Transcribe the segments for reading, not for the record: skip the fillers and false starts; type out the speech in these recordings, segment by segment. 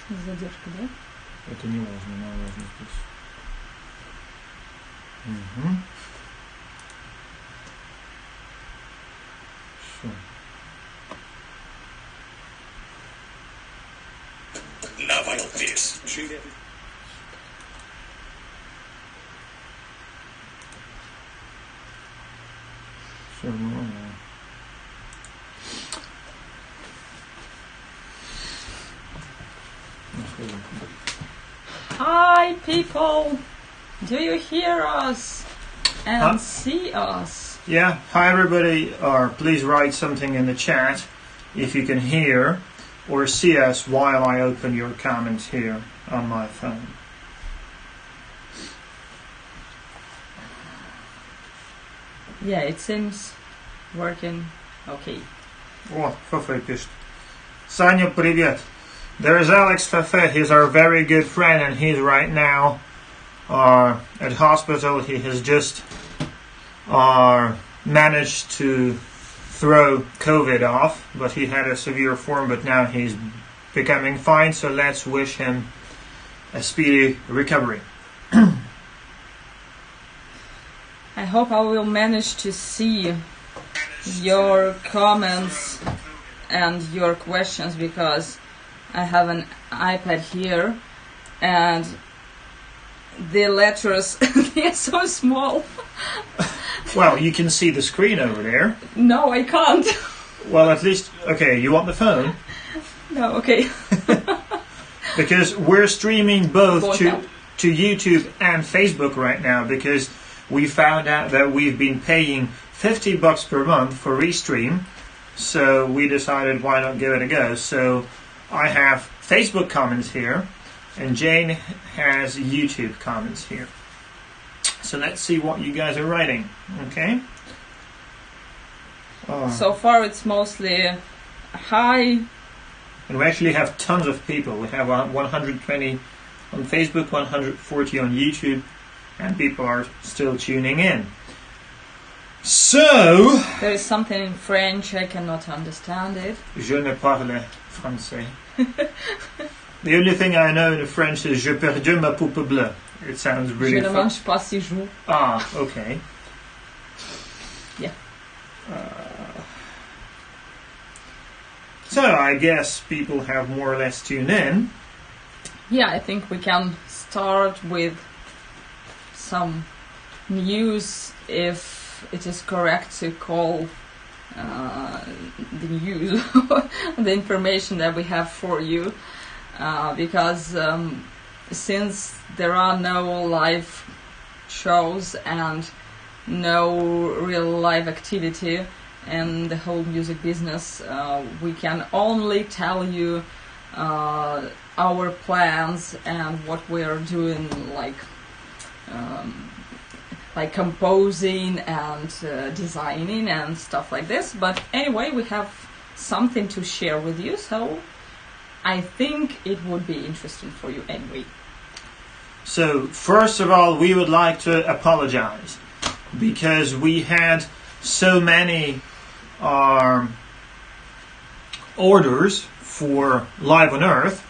Задержка, да? Это не важно, но важно здесь. Угу. Все. Навалитесь. Все нормально. Hi people! Do you hear us and see us? Yeah, hi everybody, or please write something in the chat if you can hear or see us while I open your comments here on my phone. Yeah, it seems working okay. О, Фафе пишет. Саня, привет. There's Alex Fafe. He's our very good friend, and he's right now at hospital. He has just managed to throw COVID off, but he had a severe form, but now he's becoming fine, so let's wish him a speedy recovery. I hope I will manage to see your comments and your questions, because I have an iPad here and the letters are so small. Well, you can see the screen over there. No, I can't. Well, at least, okay, you want the phone? No, okay. Because we're streaming both to YouTube and Facebook right now, because we found out that we've been paying $50 per month for Restream, so we decided why not give it a go. So I have Facebook comments here, and Jane has YouTube comments here. So let's see what you guys are writing, okay? So far it's mostly hi. And we actually have tons of people. We have 120 on Facebook, 140 on YouTube, and people are still tuning in. So... There is something in French, I cannot understand it. Je ne parle français. The only thing I know in French is Je perdu ma poupe bleue. It sounds really Je ne mange pas si joue. Ah, okay. Yeah. So I guess people have more or less tuned in. Yeah, I think we can start with some news, if it is correct to call the news the information that we have for you, because since there are no live shows and no real live activity in the whole music business, we can only tell you our plans and what we are doing, like composing and designing and stuff like this. But anyway, we have something to share with you, so I think it would be interesting for you anyway. So first of all, we would like to apologize because we had so many orders for Live on Earth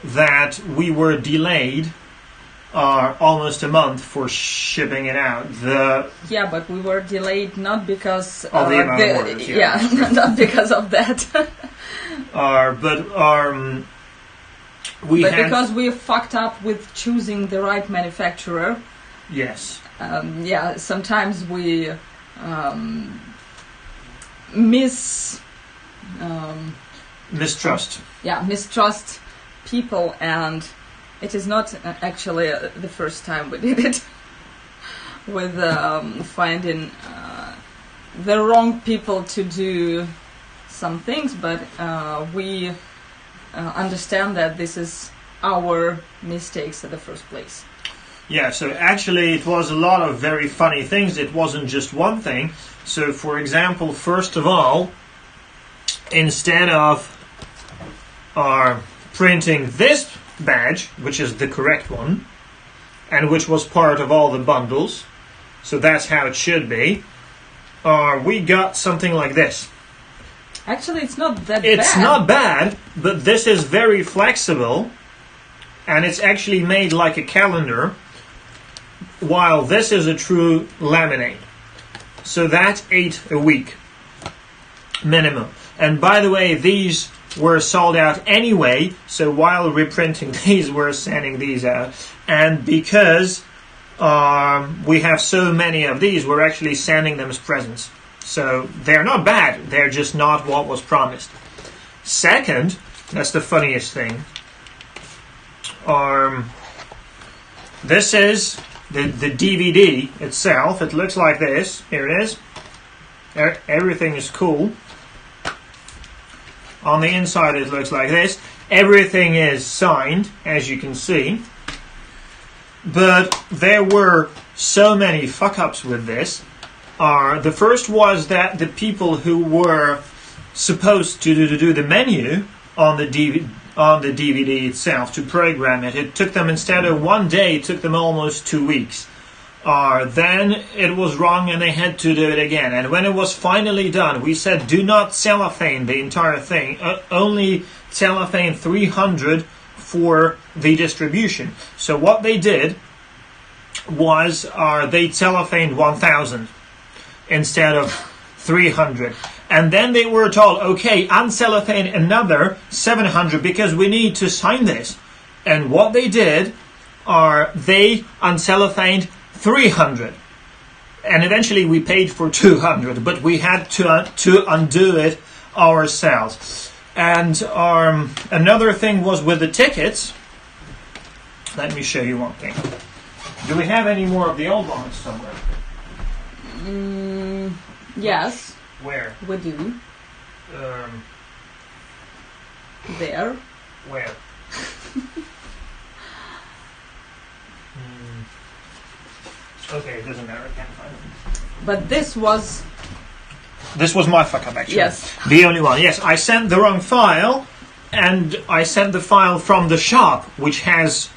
that we were delayed almost a month for shipping it out. Yeah, but we were delayed not because of the amount of orders. Yeah, not because of that. Because we fucked up with choosing the right manufacturer. Yes. Yeah, sometimes we mistrust. Yeah, mistrust people, and it is not actually the first time we did it with finding the wrong people to do some things, but we understand that this is our mistakes in the first place. Yeah, so actually it was a lot of very funny things. It wasn't just one thing. So for example, first of all, instead of printing this badge, which is the correct one, and which was part of all the bundles, so that's how it should be, we got something like this. Actually, it's not that bad. It's not bad, but this is very flexible, and it's actually made like a calendar, while this is a true laminate. So that's 8 a week minimum. And by the way, these were sold out anyway, so while reprinting these, we're sending these out. And because we have so many of these, we're actually sending them as presents. So they're not bad, they're just not what was promised. Second, that's the funniest thing, this is the DVD itself. It looks like this. Here it is. Everything is cool. On the inside it looks like this. Everything is signed, as you can see. But there were so many fuck-ups with this. The first was that the people who were supposed to do the menu on the DVD itself, to program it, it took them, instead of 1 day, it took them almost 2 weeks. Then it was wrong and they had to do it again. And when it was finally done, we said, do not cellophane the entire thing. Only cellophane 300 for the distribution. So what they did was they cellophaned 1,000 instead of 300. And then they were told, okay, uncellophane another 700 because we need to sign this. And what they did they uncellophaned 300. And eventually we paid for 200, but we had to undo it ourselves. And another thing was with the tickets. Let me show you one thing. Do we have any more of the old ones somewhere? Yes. Where? We do. There. Where? Okay, it doesn't matter. I can't find them. But this was my fuck up, actually. Yes. The only one. Yes, I sent the wrong file, and I sent the file from the shop, which has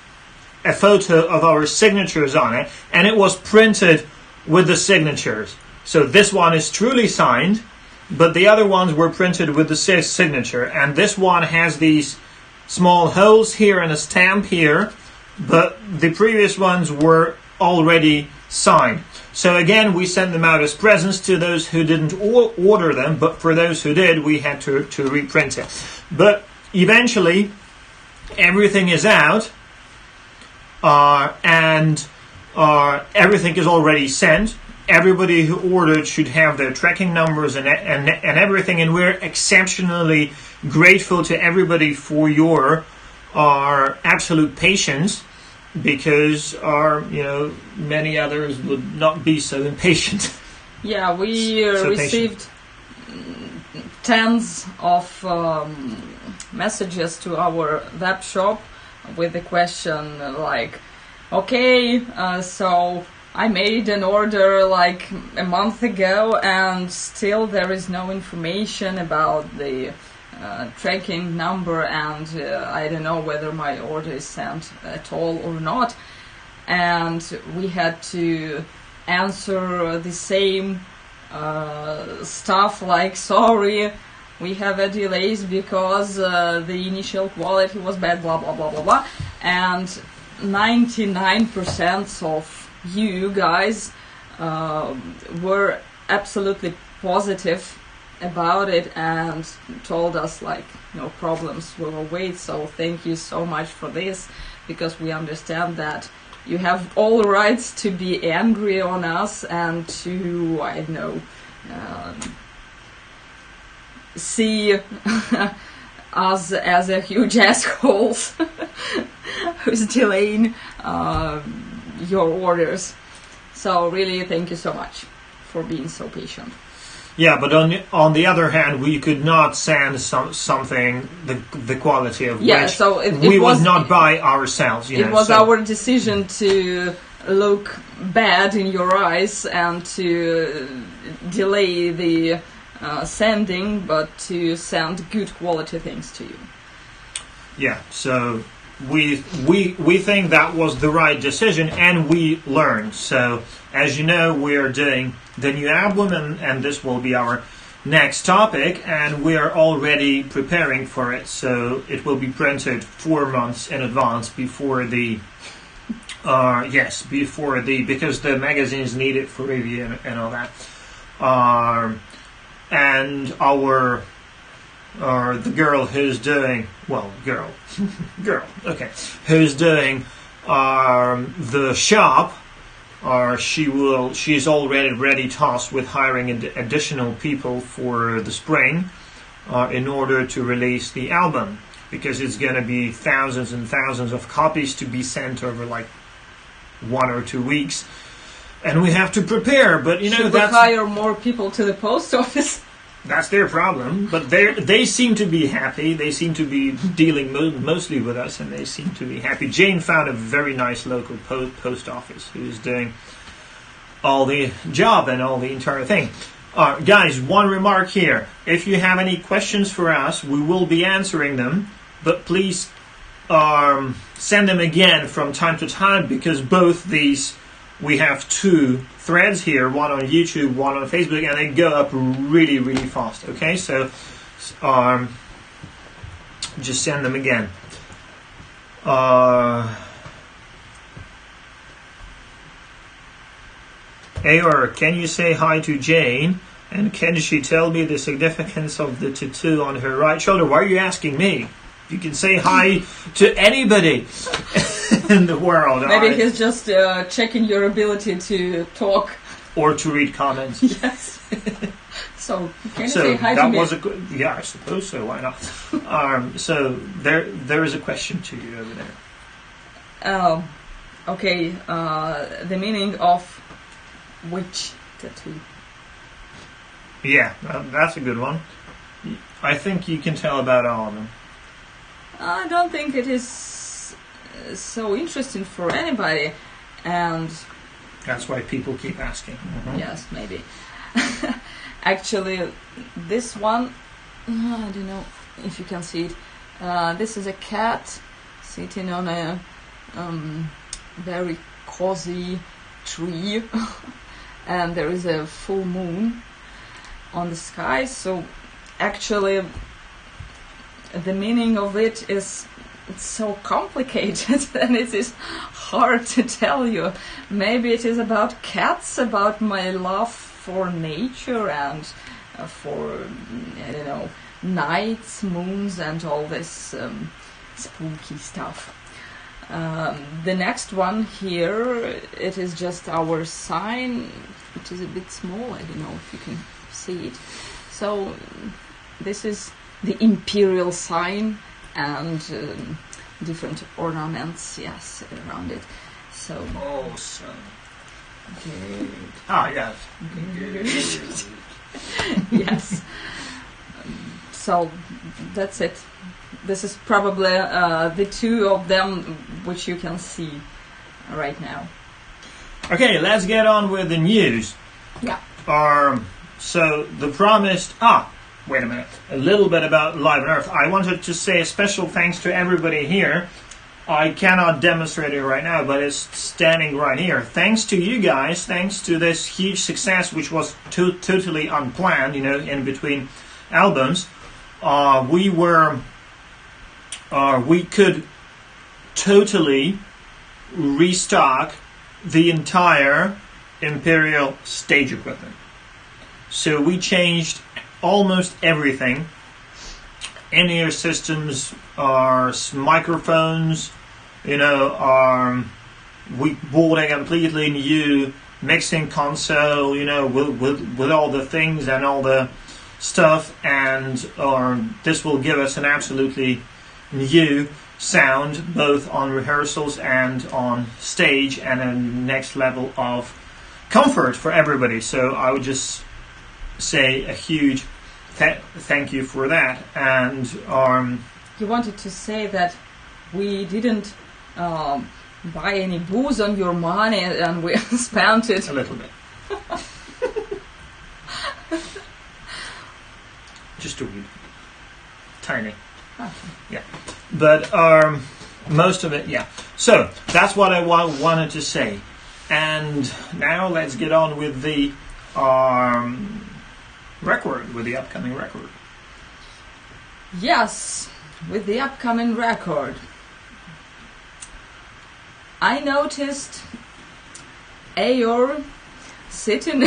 a photo of our signatures on it, and it was printed with the signatures. So this one is truly signed, but the other ones were printed with the signature, and this one has these small holes here and a stamp here, but the previous ones were already signed. So again, we sent them out as presents to those who didn't order them, but for those who did, we had to reprint it. But eventually, everything is out, and everything is already sent. Everybody who ordered should have their tracking numbers and everything, and we're exceptionally grateful to everybody for your absolute patience, because many others would not be so impatient. Yeah, we received tens of messages to our web shop with the question like, okay, so I made an order like a month ago and still there is no information about the tracking number, and I don't know whether my order is sent at all or not. And we had to answer the same stuff like, sorry, we have a delays because the initial quality was bad, blah blah blah blah blah. And 99% of you guys were absolutely positive about it and told us like, no problems, we will wait. So thank you so much for this, because we understand that you have all rights to be angry on us and to, I don't know, see us as a huge assholes who's delaying your orders. So really, thank you so much for being so patient. Yeah, but on the other hand, we could not send something the quality of which so we would not buy ourselves. It was our decision to look bad in your eyes and to delay the sending, but to send good quality things to you. Yeah, so we think that was the right decision, and we learned. So as you know, we are doing the new album, and this will be our next topic, and we are already preparing for it. So it will be printed 4 months in advance before the because the magazines need it for review and all that. And the girl who's doing who's doing the shop, she's already tasked with hiring additional people for the spring in order to release the album, because it's going to be thousands and thousands of copies to be sent over like 1 or 2 weeks, and we have to prepare. But should we hire more people to the post office? That's their problem, but they seem to be happy. They seem to be dealing mostly with us, and they seem to be happy. Jane found a very nice local post office who's doing all the job and all the entire thing. Guys, one remark here. If you have any questions for us, we will be answering them, but please send them again from time to time, because both these, we have 2 threads here, one on YouTube, one on Facebook, and they go up really, really fast. Okay, so just send them again. Aor, can you say hi to Jane? And can she tell me the significance of the tattoo on her right shoulder? Why are you asking me? You can say hi to anybody in the world. Maybe he's just checking your ability to talk. Or to read comments. Yes. So, can you say hi to me? Yeah, I suppose so. Why not? So, there is a question to you over there. Okay. The meaning of which tattoo? Yeah, that's a good one. I think you can tell about all of them. I don't think it is so interesting for anybody, and that's why people keep asking. Mm-hmm. Yes, maybe. Actually, this one, I don't know if you can see it. This is a cat sitting on a very cozy tree, and there is a full moon on the sky. So actually, the meaning of it is, it's so complicated and it is hard to tell you. Maybe it is about cats, about my love for nature and for, I don't know, nights, moons and all this spooky stuff. The next one here, it is just our sign, which is a bit small. I don't know if you can see it. So this is the Imperial Sign and different ornaments, yes, around it. So awesome. Good. Yes. Good. Yes. So that's it. This is probably the 2 of them which you can see right now. Okay, let's get on with the news. Yeah. So the promised. Wait a minute. A little bit about Live on Earth. I wanted to say a special thanks to everybody here. I cannot demonstrate it right now, but it's standing right here. Thanks to you guys, thanks to this huge success, which was totally unplanned, in between albums, we could totally restock the entire Imperial stage equipment. So we changed almost everything. In-ear systems, our microphones, we bought a completely new mixing console, with all the things and all the stuff, and this will give us an absolutely new sound, both on rehearsals and on stage, and a next level of comfort for everybody. So I would just say a huge thank you for that. And you wanted to say that we didn't buy any booze on your money and we spent it a little bit. Just a wee tiny. Okay. Yeah, but most of it, yeah. So that's what I wanted to say. And now let's get on with the record, with the upcoming record. Yes, with the upcoming record. I noticed Aor sitting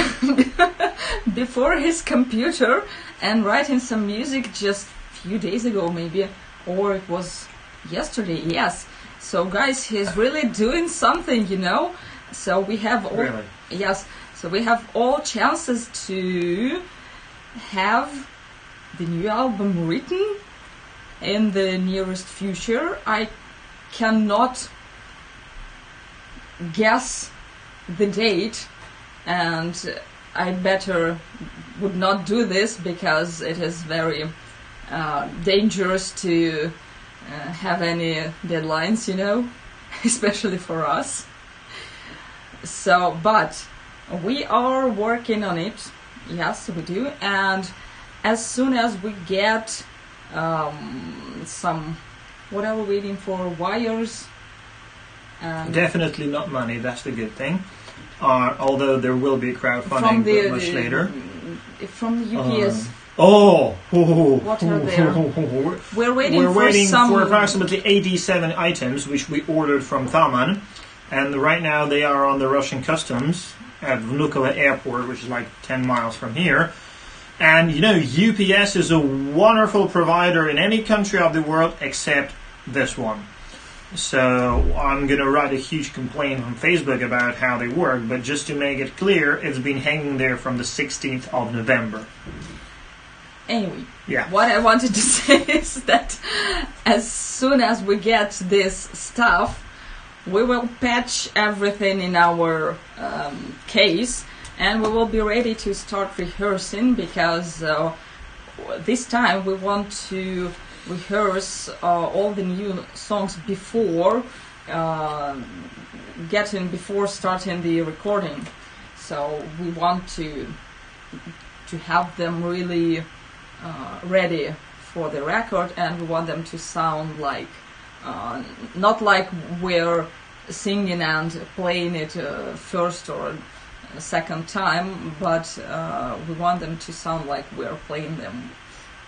before his computer and writing some music just a few days ago maybe, or it was yesterday, yes. So guys, he's really doing something, you know. So we have all, Really? yes, so we have all chances to have the new album written in the nearest future. I cannot guess the date, and I better would not do this because it is very dangerous to have any deadlines, you know, especially for us. So, but we are working on it. Yes, we do. And as soon as we get some, what are we waiting for? Wires. Definitely not money. That's the good thing. Although there will be crowdfunding, but much later. From the UPS. What are there? We're waiting for approximately 87 items, which we ordered from Taman. And right now they are on the Russian customs at Vnukovo airport, which is like 10 miles from here. And you know, UPS is a wonderful provider in any country of the world except this one. So I'm going to write a huge complaint on Facebook about how they work, but just to make it clear, it's been hanging there from the 16th of November. Anyway, yeah. What I wanted to say is that as soon as we get this stuff, we will patch everything in our case, and we will be ready to start rehearsing, because this time we want to rehearse all the new songs before starting the recording. So we want to have them really ready for the record, and we want them to sound like not like we're singing and playing it first or second time, but we want them to sound like we're playing them,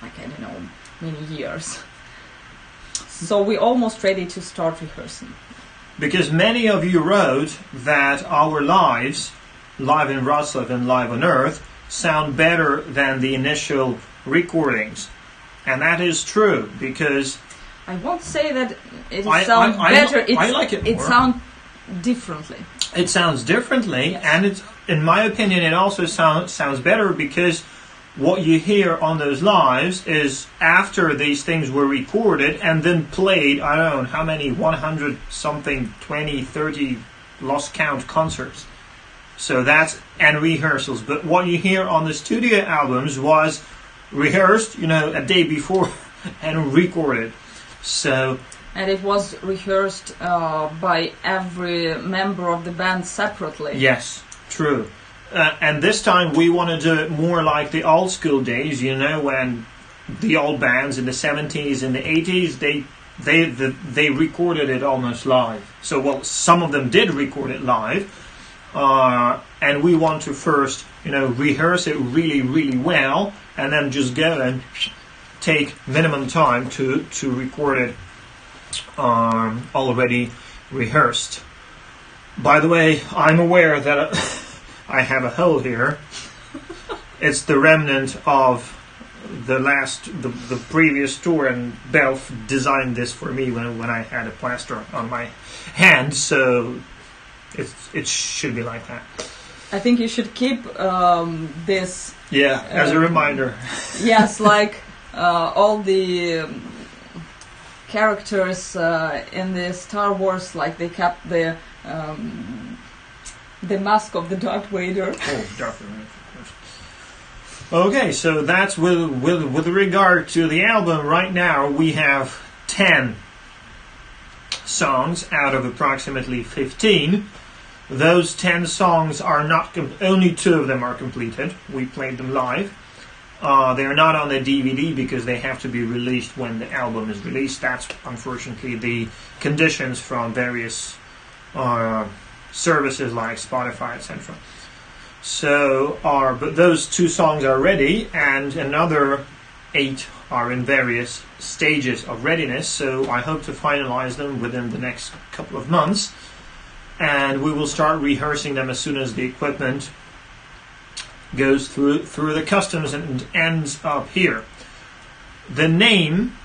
like, I don't know, many years. So we're almost ready to start rehearsing. Because many of you wrote that our lives, live in Wrocław and live on Earth, sound better than the initial recordings. And that is true, because I won't say that it sounds better. I like it more. It sounds differently. It sounds differently, yes. And it's, in my opinion, it also sounds better because what you hear on those lives is after these things were recorded and then played, I don't know how many, 100 something, 20, 30, lost count concerts. So that's, and rehearsals. But what you hear on the studio albums was rehearsed, you know, a day before and recorded. So, and it was rehearsed by every member of the band separately. Yes, true. And this time we want to do it more like the old school days, you know, when the old bands in the 70s and the 80s, they recorded it almost live. So, well, some of them did record it live, and we want to first, you know, rehearse it really, really well, and then just go and take minimum time to record it already rehearsed. By the way, I'm aware that I have a hole here. It's the remnant of the previous tour, and Belf designed this for me when I had a plaster on my hand, so it should be like that. I think you should keep this. Yeah, as a reminder. Yes, like all the characters in the Star Wars, like they kept the mask of the Darth Vader. Oh, Darth Vader, of course. Okay, so that's with regard to the album. Right now we have 10 songs out of approximately 15. Those 10 songs are not only 2 of them are completed. We played them live. They're not on the DVD because they have to be released when the album is released. That's unfortunately the conditions from various services like Spotify, etc. So but those 2 songs are ready, and another 8 are in various stages of readiness. So I hope to finalize them within the next couple of months, and we will start rehearsing them as soon as the equipment goes through the customs and ends up here. The name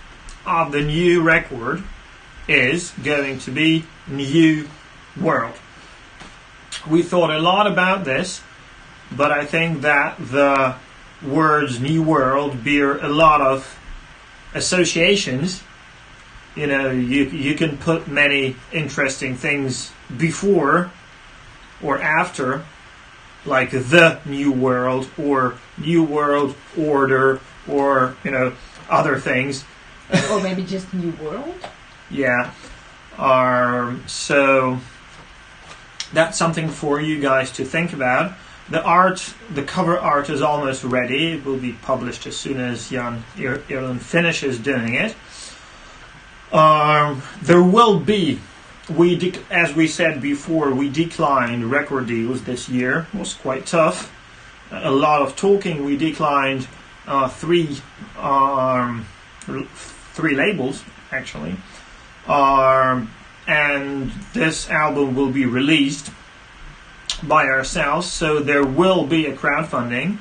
of the new record is going to be New World. We thought a lot about this, but I think that the words New World bear a lot of associations. You know, you can put many interesting things before or after, like the New World or New World Order, or, you know, other things. Or maybe just New World? Yeah. So that's something for you guys to think about. The cover art is almost ready. It will be published as soon as Jan Irland finishes doing it. There will be, as we said before, we declined record deals this year. It was quite tough. A lot of talking. We declined 3 labels, actually. And this album will be released by ourselves, so there will be a crowdfunding,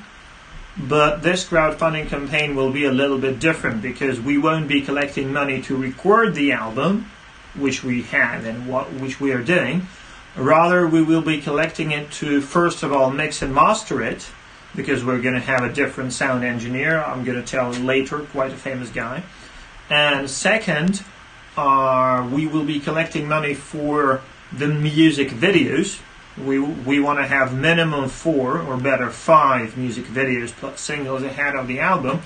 but this crowdfunding campaign will be a little bit different, because we won't be collecting money to record the album, which we have and which we are doing. Rather, we will be collecting it to, first of all, mix and master it, because we're going to have a different sound engineer. I'm going to tell later, quite a famous guy. And second, we will be collecting money for the music videos. We want to have minimum 4, or better 5 music videos plus singles ahead of the album.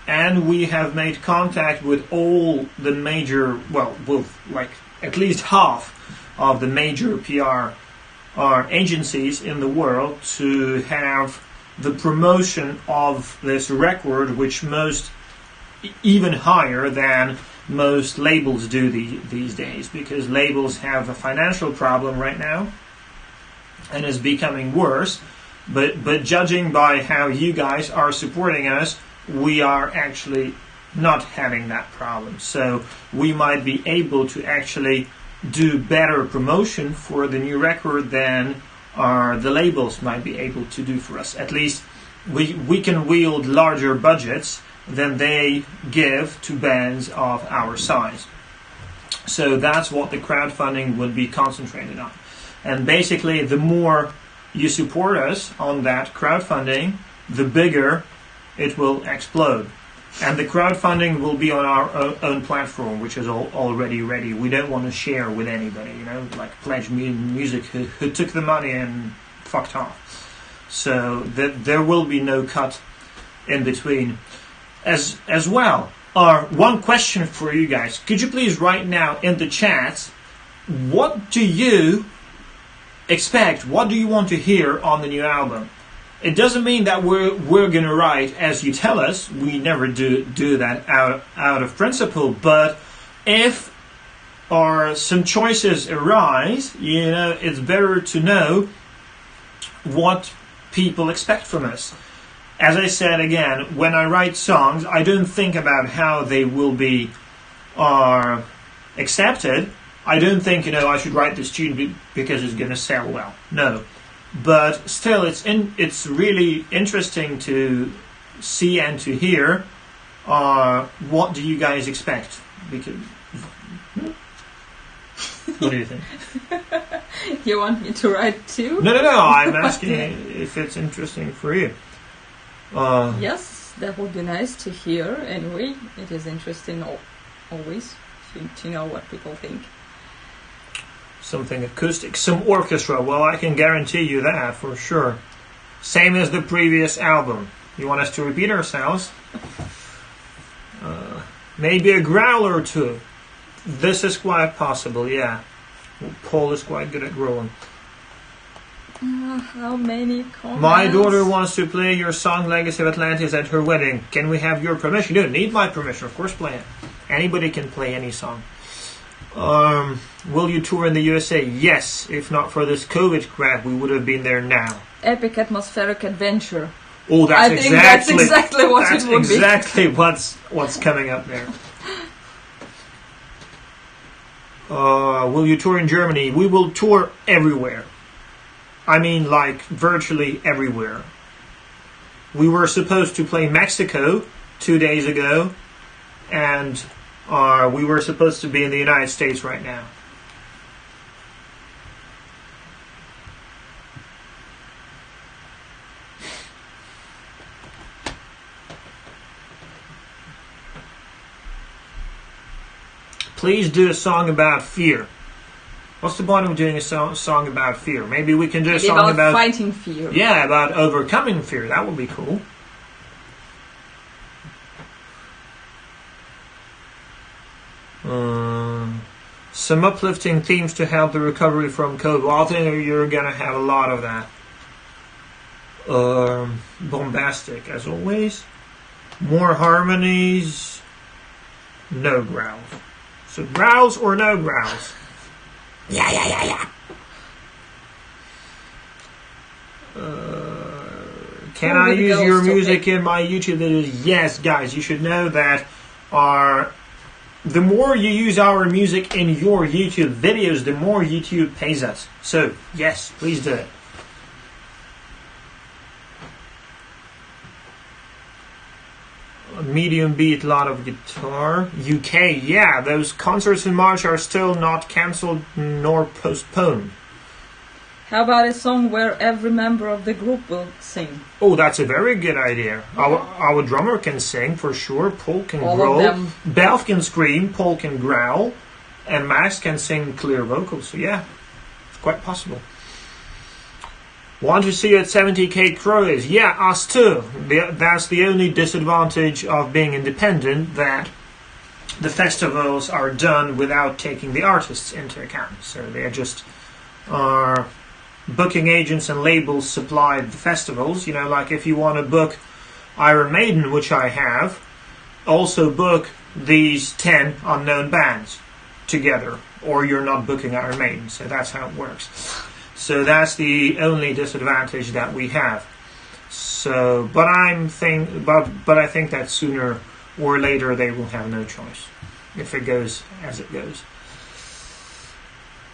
And we have made contact with all the major, with like at least half of the major PR agencies in the world to have the promotion of this record, which even higher than most labels do these days, because labels have a financial problem right now and is becoming worse. But judging by how you guys are supporting us, we are actually not having that problem. So we might be able to actually do better promotion for the new record than the labels might be able to do for us. At least we can wield larger budgets than they give to bands of our size. So that's what the crowdfunding would be concentrated on. And basically, the more you support us on that crowdfunding, the bigger it will explode. And the crowdfunding will be on our own platform, which is already ready. We don't want to share with anybody, like Pledge Music, who took the money and fucked off. So there will be no cut in between. As well, one question for you guys. Could you please write now in the chat, what do you expect? What do you want to hear on the new album? It doesn't mean that we're going to write as you tell us. We never do that out of principle. But if some choices arise, it's better to know what people expect from us. As I said again, when I write songs, I don't think about how they will be accepted. I don't think, I should write this tune because it's going to sell well. No. But still, it's really interesting to see and to hear what do you guys expect. Because, what do you think? You want me to write too? No. I'm asking if it's interesting for you. Yes, that would be nice to hear. Anyway, it is interesting always to know what people think. Something acoustic, some orchestra. Well, I can guarantee you that for sure. Same as the previous album. You want us to repeat ourselves? Maybe a growl or two. This is quite possible, yeah. Paul is quite good at growling. How many comments? My daughter wants to play your song Legacy of Atlantis at her wedding. Can we have your permission? You don't need my permission. Of course, play it. Anybody can play any song. Will you tour in the USA? Yes. If not for this COVID crap, we would have been there now. epic atmospheric adventure. Oh, I think that's exactly what it would be. That's exactly what's coming up there. Will you tour in Germany? We will tour everywhere. I mean, like, virtually everywhere. We were supposed to play Mexico 2 days ago, and we were supposed to be in the United States right now. Please do a song about fear. What's the point of doing a song about fear? Maybe we can do a song about fighting fear. Yeah, about overcoming fear. That would be cool. Some uplifting themes to help the recovery from COVID. Well, I think you're going to have a lot of that. Bombastic, as always. More harmonies. No growls. So growls or no growls? Yeah. Can I use your music in my YouTube videos? Yes, guys, you should know that the more you use our music in your YouTube videos, the more YouTube pays us. So, yes, please do it. Medium beat, lot of guitar. UK, yeah, those concerts in March are still not cancelled nor postponed. How about a song where every member of the group will sing? Oh, that's a very good idea. Our drummer can sing for sure. Paul can All growl. of them. Belf can scream. Paul can growl. And Max can sing clear vocals. So yeah, it's quite possible. Want to see you at 70k Crows? Yeah, us too. That's the only disadvantage of being independent, that the festivals are done without taking the artists into account. So they're just booking agents and labels supply the festivals. You know, like if you want to book Iron Maiden, which I have, also book these 10 unknown bands together, or you're not booking Iron Maiden. So that's how it works. So that's the only disadvantage that we have. So, but I think that sooner or later they will have no choice if it goes as it goes.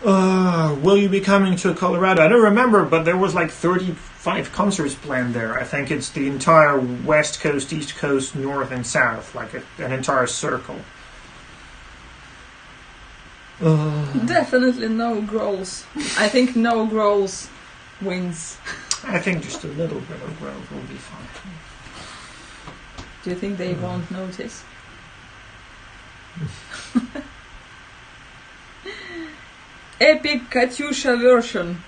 Will you be coming to Colorado? I don't remember, but there was like 35 concerts planned there. I think it's the entire West Coast, East Coast, North and South, like an entire circle. Definitely no growls. I think no growls wins. I think just a little bit of growth will be fine. Do you think they won't notice? Epic Katyusha version.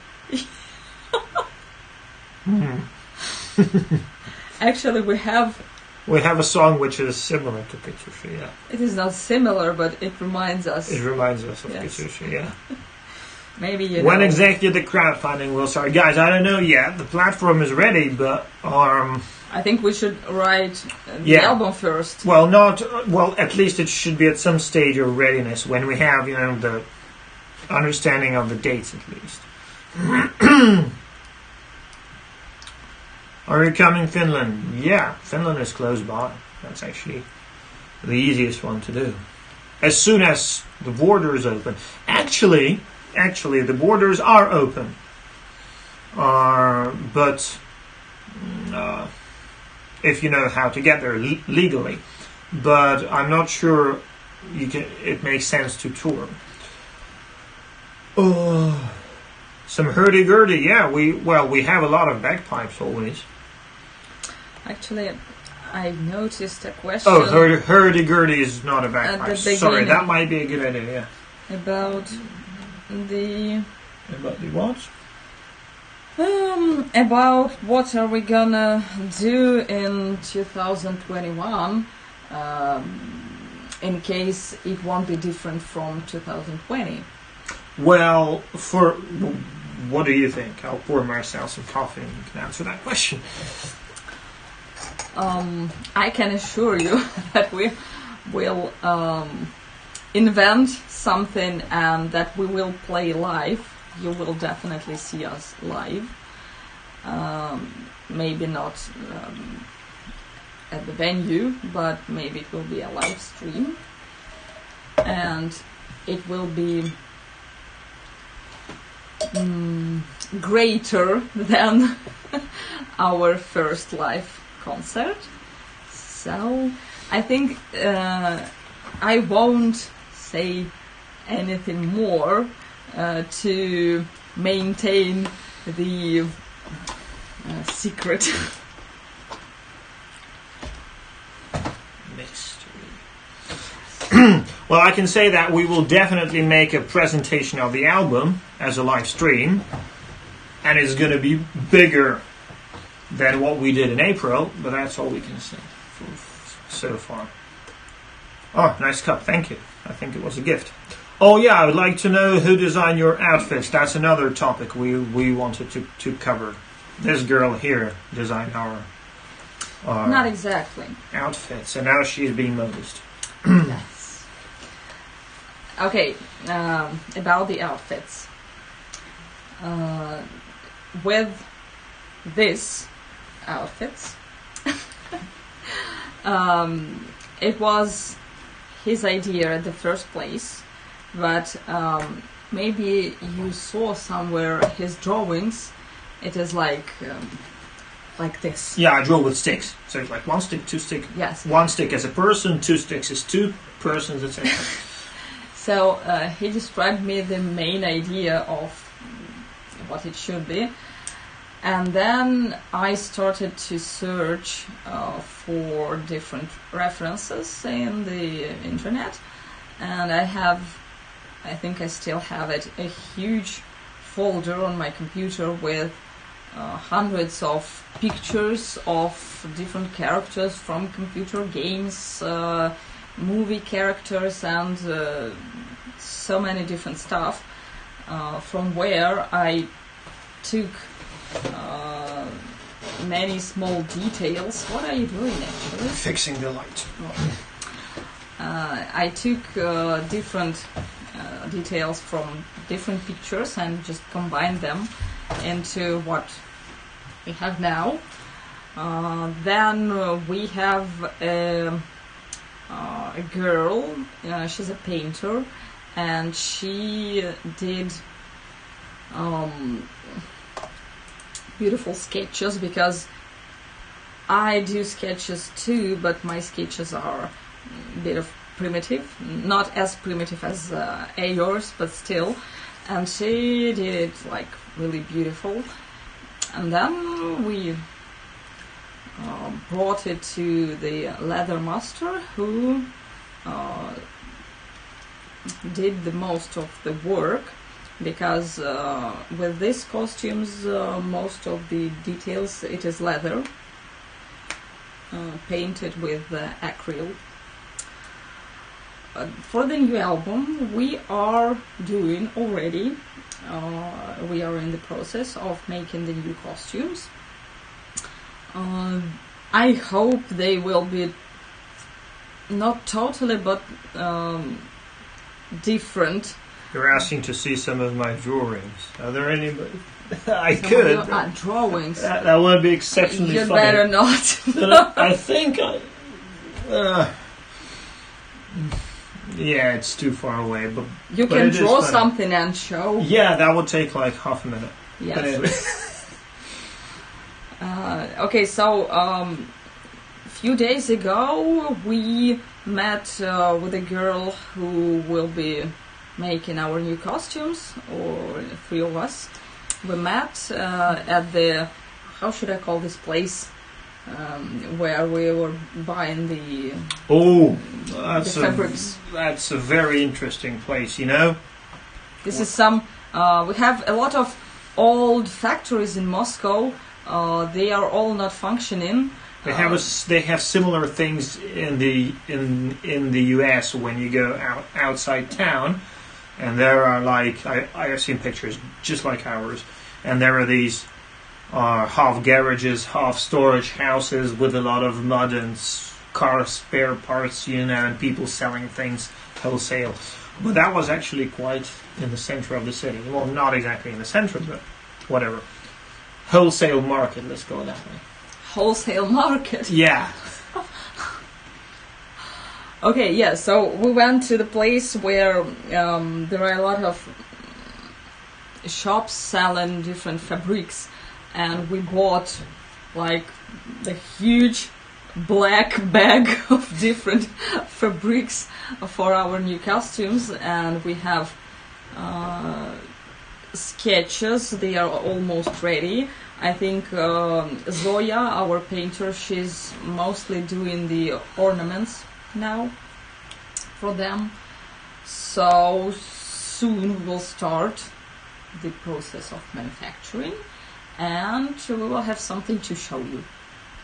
Actually, we have a song which is similar to Katyusha, yeah. It is not similar, but it reminds us. It reminds us of yes. Katyusha, yeah. Maybe you when know. exactly the crowdfunding will start? Guys, I don't know yet. The platform is ready, but I think we should write the album first. Well, at least it should be at some stage of readiness when we have, the understanding of the dates at least. Are you coming Finland? Yeah, Finland is close by. That's actually the easiest one to do. As soon as the borders open. Actually, the borders are open. But if you know how to get there legally. But I'm not sure it makes sense to tour. Some hurdy-gurdy, yeah. We have a lot of bagpipes always. Actually, I noticed a question. Oh, hurdy-gurdy is not a bagpipe. Sorry, that might be a good idea, yeah. About the what? About what are we gonna do in 2021 in case it won't be different from 2020? Well, what do you think? I'll pour myself some coffee and you can answer that question. I can assure you that we will invent something and that we will play live. You will definitely see us live. maybe not at the venue, but maybe it will be a live stream, and it will be greater than our first live concert. So I think I won't say anything more to maintain the secret. Mystery. Well, I can say that we will definitely make a presentation of the album as a live stream, and it's going to be bigger than what we did in April, but that's all we can say so far. Oh, nice cup, thank you. I think it was a gift. Oh yeah, I would like to know who designed your outfits. That's another topic we wanted to cover. This girl here designed our not exactly outfits, and now she is being noticed. Yes. Okay, about the outfits. With this outfits, it was his idea at the first place, but maybe you saw somewhere his drawings. It is like this. Yeah, I draw with sticks. So it's like 1 stick, 2 stick. Yes. 1 stick as a person, 2 sticks as 2 persons, etc. So he described me the main idea of what it should be. And then I started to search for different references in the internet. And I think I still have it, a huge folder on my computer with hundreds of pictures of different characters from computer games, movie characters, and so many different stuff, from where I took many small details. What are you doing actually? Fixing the light. I took different details from different pictures and just combined them into what we have now. Then we have a girl, she's a painter, and she did beautiful sketches, because I do sketches too, but my sketches are a bit of primitive, not as primitive as Aor's, but still. And she did it like really beautiful. And then we brought it to the leather master, who did the most of the work, because with these costumes, most of the details, it is leather, painted with acrylic. For the new album, we are doing already, we are in the process of making the new costumes. I hope they will be not totally, but different. You're asking to see some of my drawings. Are there any? I could. Drawings. That would be exceptionally You'd funny. better not. I think yeah, it's too far away. But you but can it is draw funny. something and show. Yeah, that would take like half a minute. Yes. But anyway. Okay, so a few days ago we met with a girl who will be making our new costumes, or 3 of us. We met at the, how should I call this place, where we were buying the fabrics. That's a very interesting place, you know. This is some, we have a lot of old factories in Moscow. They are all not functioning. They have similar things in the US when you go outside town, and there are like I have seen pictures just like ours, and there are these half garages, half storage houses with a lot of mud and car spare parts, you know, and people selling things wholesale. But that was actually quite in the center of the city. Well, not exactly in the center, but whatever. wholesale market. Let's go that way. Wholesale market. Yeah. Okay, yeah. So we went to the place where there are a lot of shops selling different fabrics, and we bought like the huge black bag of different fabrics for our new costumes, and we have sketches. They are almost ready. I think Zoya, our painter, she's mostly doing the ornaments now for them. So soon we will start the process of manufacturing, and we will have something to show you,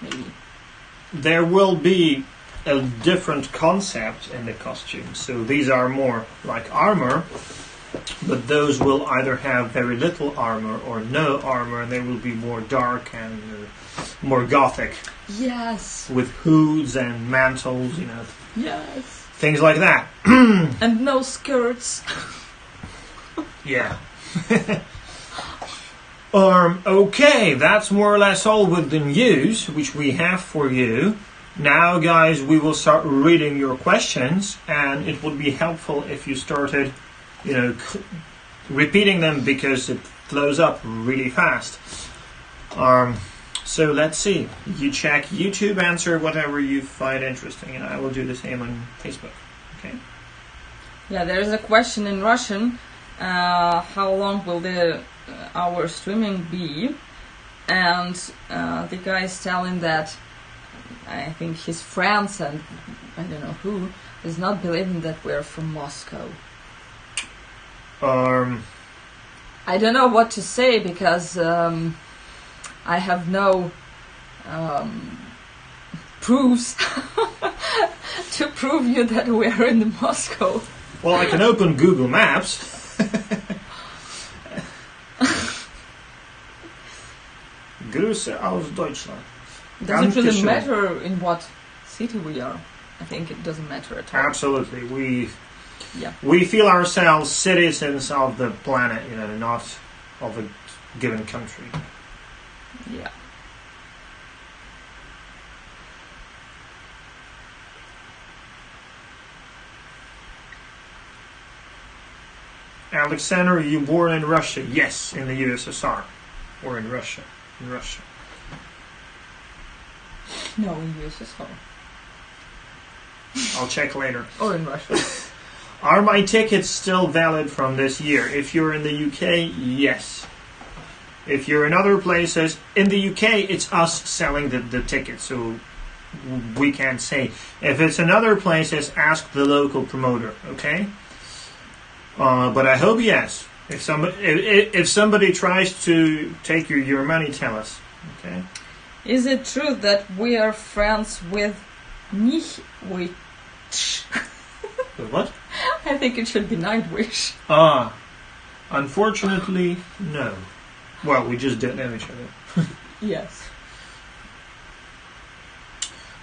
maybe. There will be a different concept in the costumes. So these are more like armor, but those will either have very little armor or no armor, and they will be more dark and more gothic. Yes. With hoods and mantles, you know. Yes. Things like that. And no skirts. Yeah. Okay, that's more or less all with the news which we have for you. Now, guys, we will start reading your questions, and it would be helpful if you started, repeating them because it flows up really fast. So let's see. You check YouTube, answer whatever you find interesting, and I will do the same on Facebook. Okay? Yeah, there is a question in Russian. How long will our streaming be? And the guy is telling that I think his friends and I don't know who is not believing that we're from Moscow. I don't know what to say because I have no proofs to prove you that we are in Moscow. Well, I can open Google Maps. Grüße aus Deutschland. Does it really matter in what city we are? I think it doesn't matter at all. Absolutely. We feel ourselves citizens of the planet, not of a given country. Yeah. Alexander, you born in Russia? Yes, in the USSR. Or in Russia. In Russia. No, in USSR. I'll check later. Or in Russia. Are my tickets still valid from this year? If you're in the UK, yes. If you're in other places, in the UK, it's us selling the tickets, so we can't say. If it's in other places, ask the local promoter, okay? But I hope yes. If somebody tries to take your money, tell us, okay? Is it true that we are friends with Nightwish? With what? I think it should be Nightwish. Unfortunately, no. Well, we just don't know each other. Yes.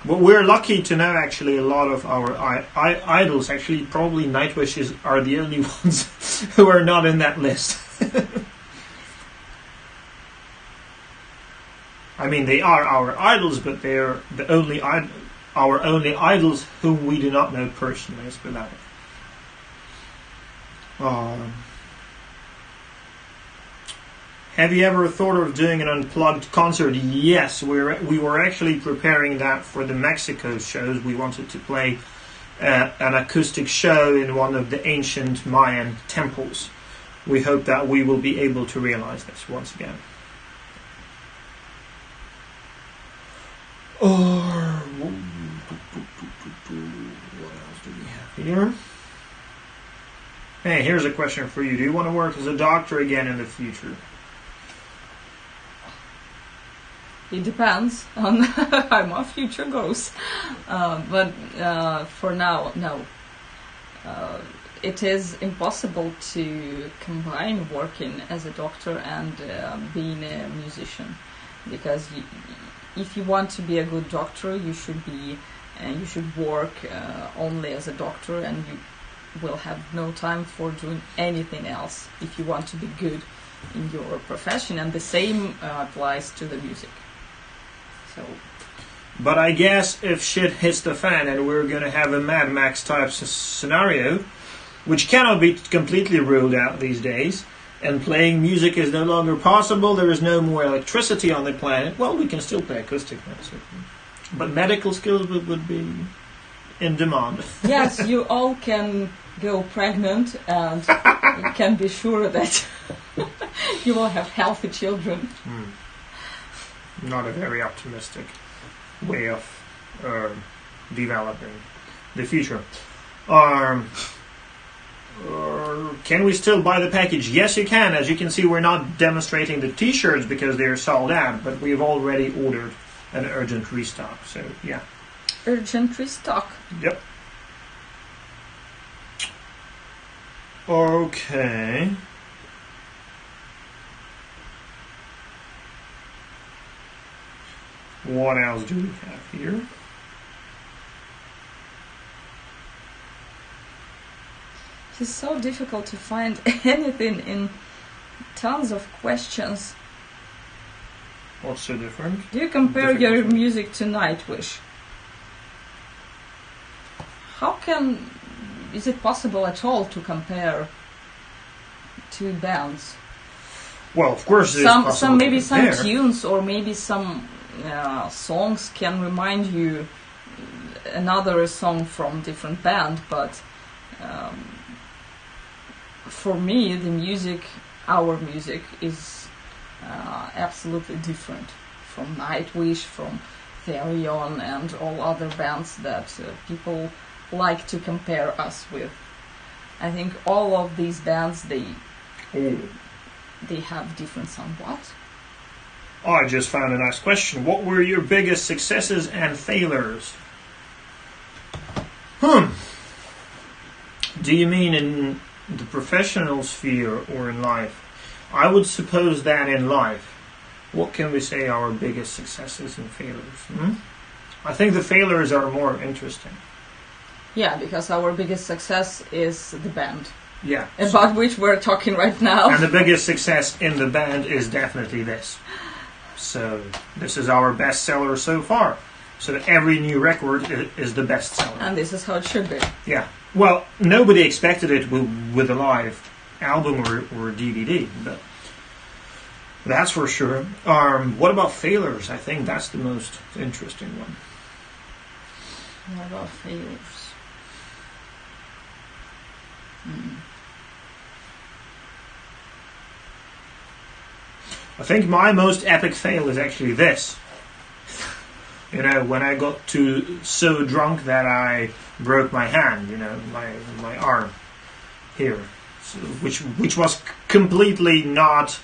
But we're lucky to know actually a lot of our idols. Actually, probably Nightwishes are the only ones who are not in that list. I mean, they are our idols, but they are our only idols whom we do not know personally. Let's put it that way. Have you ever thought of doing an Unplugged concert? Yes, we were actually preparing that for the Mexico shows. We wanted to play an acoustic show in one of the ancient Mayan temples. We hope that we will be able to realize this once again. What else do we have here? Hey, here's a question for you. Do you want to work as a doctor again in the future? It depends on how my future goes. But for now, no. It is impossible to combine working as a doctor and being a musician, because if you want to be a good doctor, you should work only as a doctor, and will have no time for doing anything else if you want to be good in your profession, and the same applies to the music. So, but I guess if shit hits the fan and we're going to have a Mad Max type scenario, which cannot be completely ruled out these days, and playing music is no longer possible, there is no more electricity on the planet, well, we can still play acoustic music. But medical skills would be in demand. yes, you all can go pregnant, and you can be sure that you will have healthy children. Not a very optimistic way of developing the future. Can we still buy the package? Yes, you can. As you can see, we're not demonstrating the t-shirts because they're sold out, but we've already ordered an urgent restock. So, yeah. Urgent restock. Yep. Okay. What else do we have here? It's so difficult to find anything in tons of questions. What's so different? Do you compare your music to Nightwish? Is it possible at all to compare two bands? Well, of course, it is possible. Maybe some tunes or maybe some songs can remind you another song from different band, but for me, the music, our music, is absolutely different from Nightwish, from Therion, and all other bands that people like to compare us with. I think all of these bands, they have different somewhat. I just found a nice question. What were your biggest successes and failures? Do you mean in the professional sphere or in life? I would suppose that in life. What can we say our biggest successes and failures? I think the failures are more interesting. Yeah, because our biggest success is the band. Yeah. About which we're talking right now. And the biggest success in the band is definitely this. So this is our best seller so far. So every new record is the best seller. And this is how it should be. Yeah. Well, nobody expected it with a live album or DVD, but that's for sure. What about failures? I think that's the most interesting one. What about failures? I think my most epic fail is actually this. You know, when I got so drunk that I broke my hand, my arm here, so, which was completely not,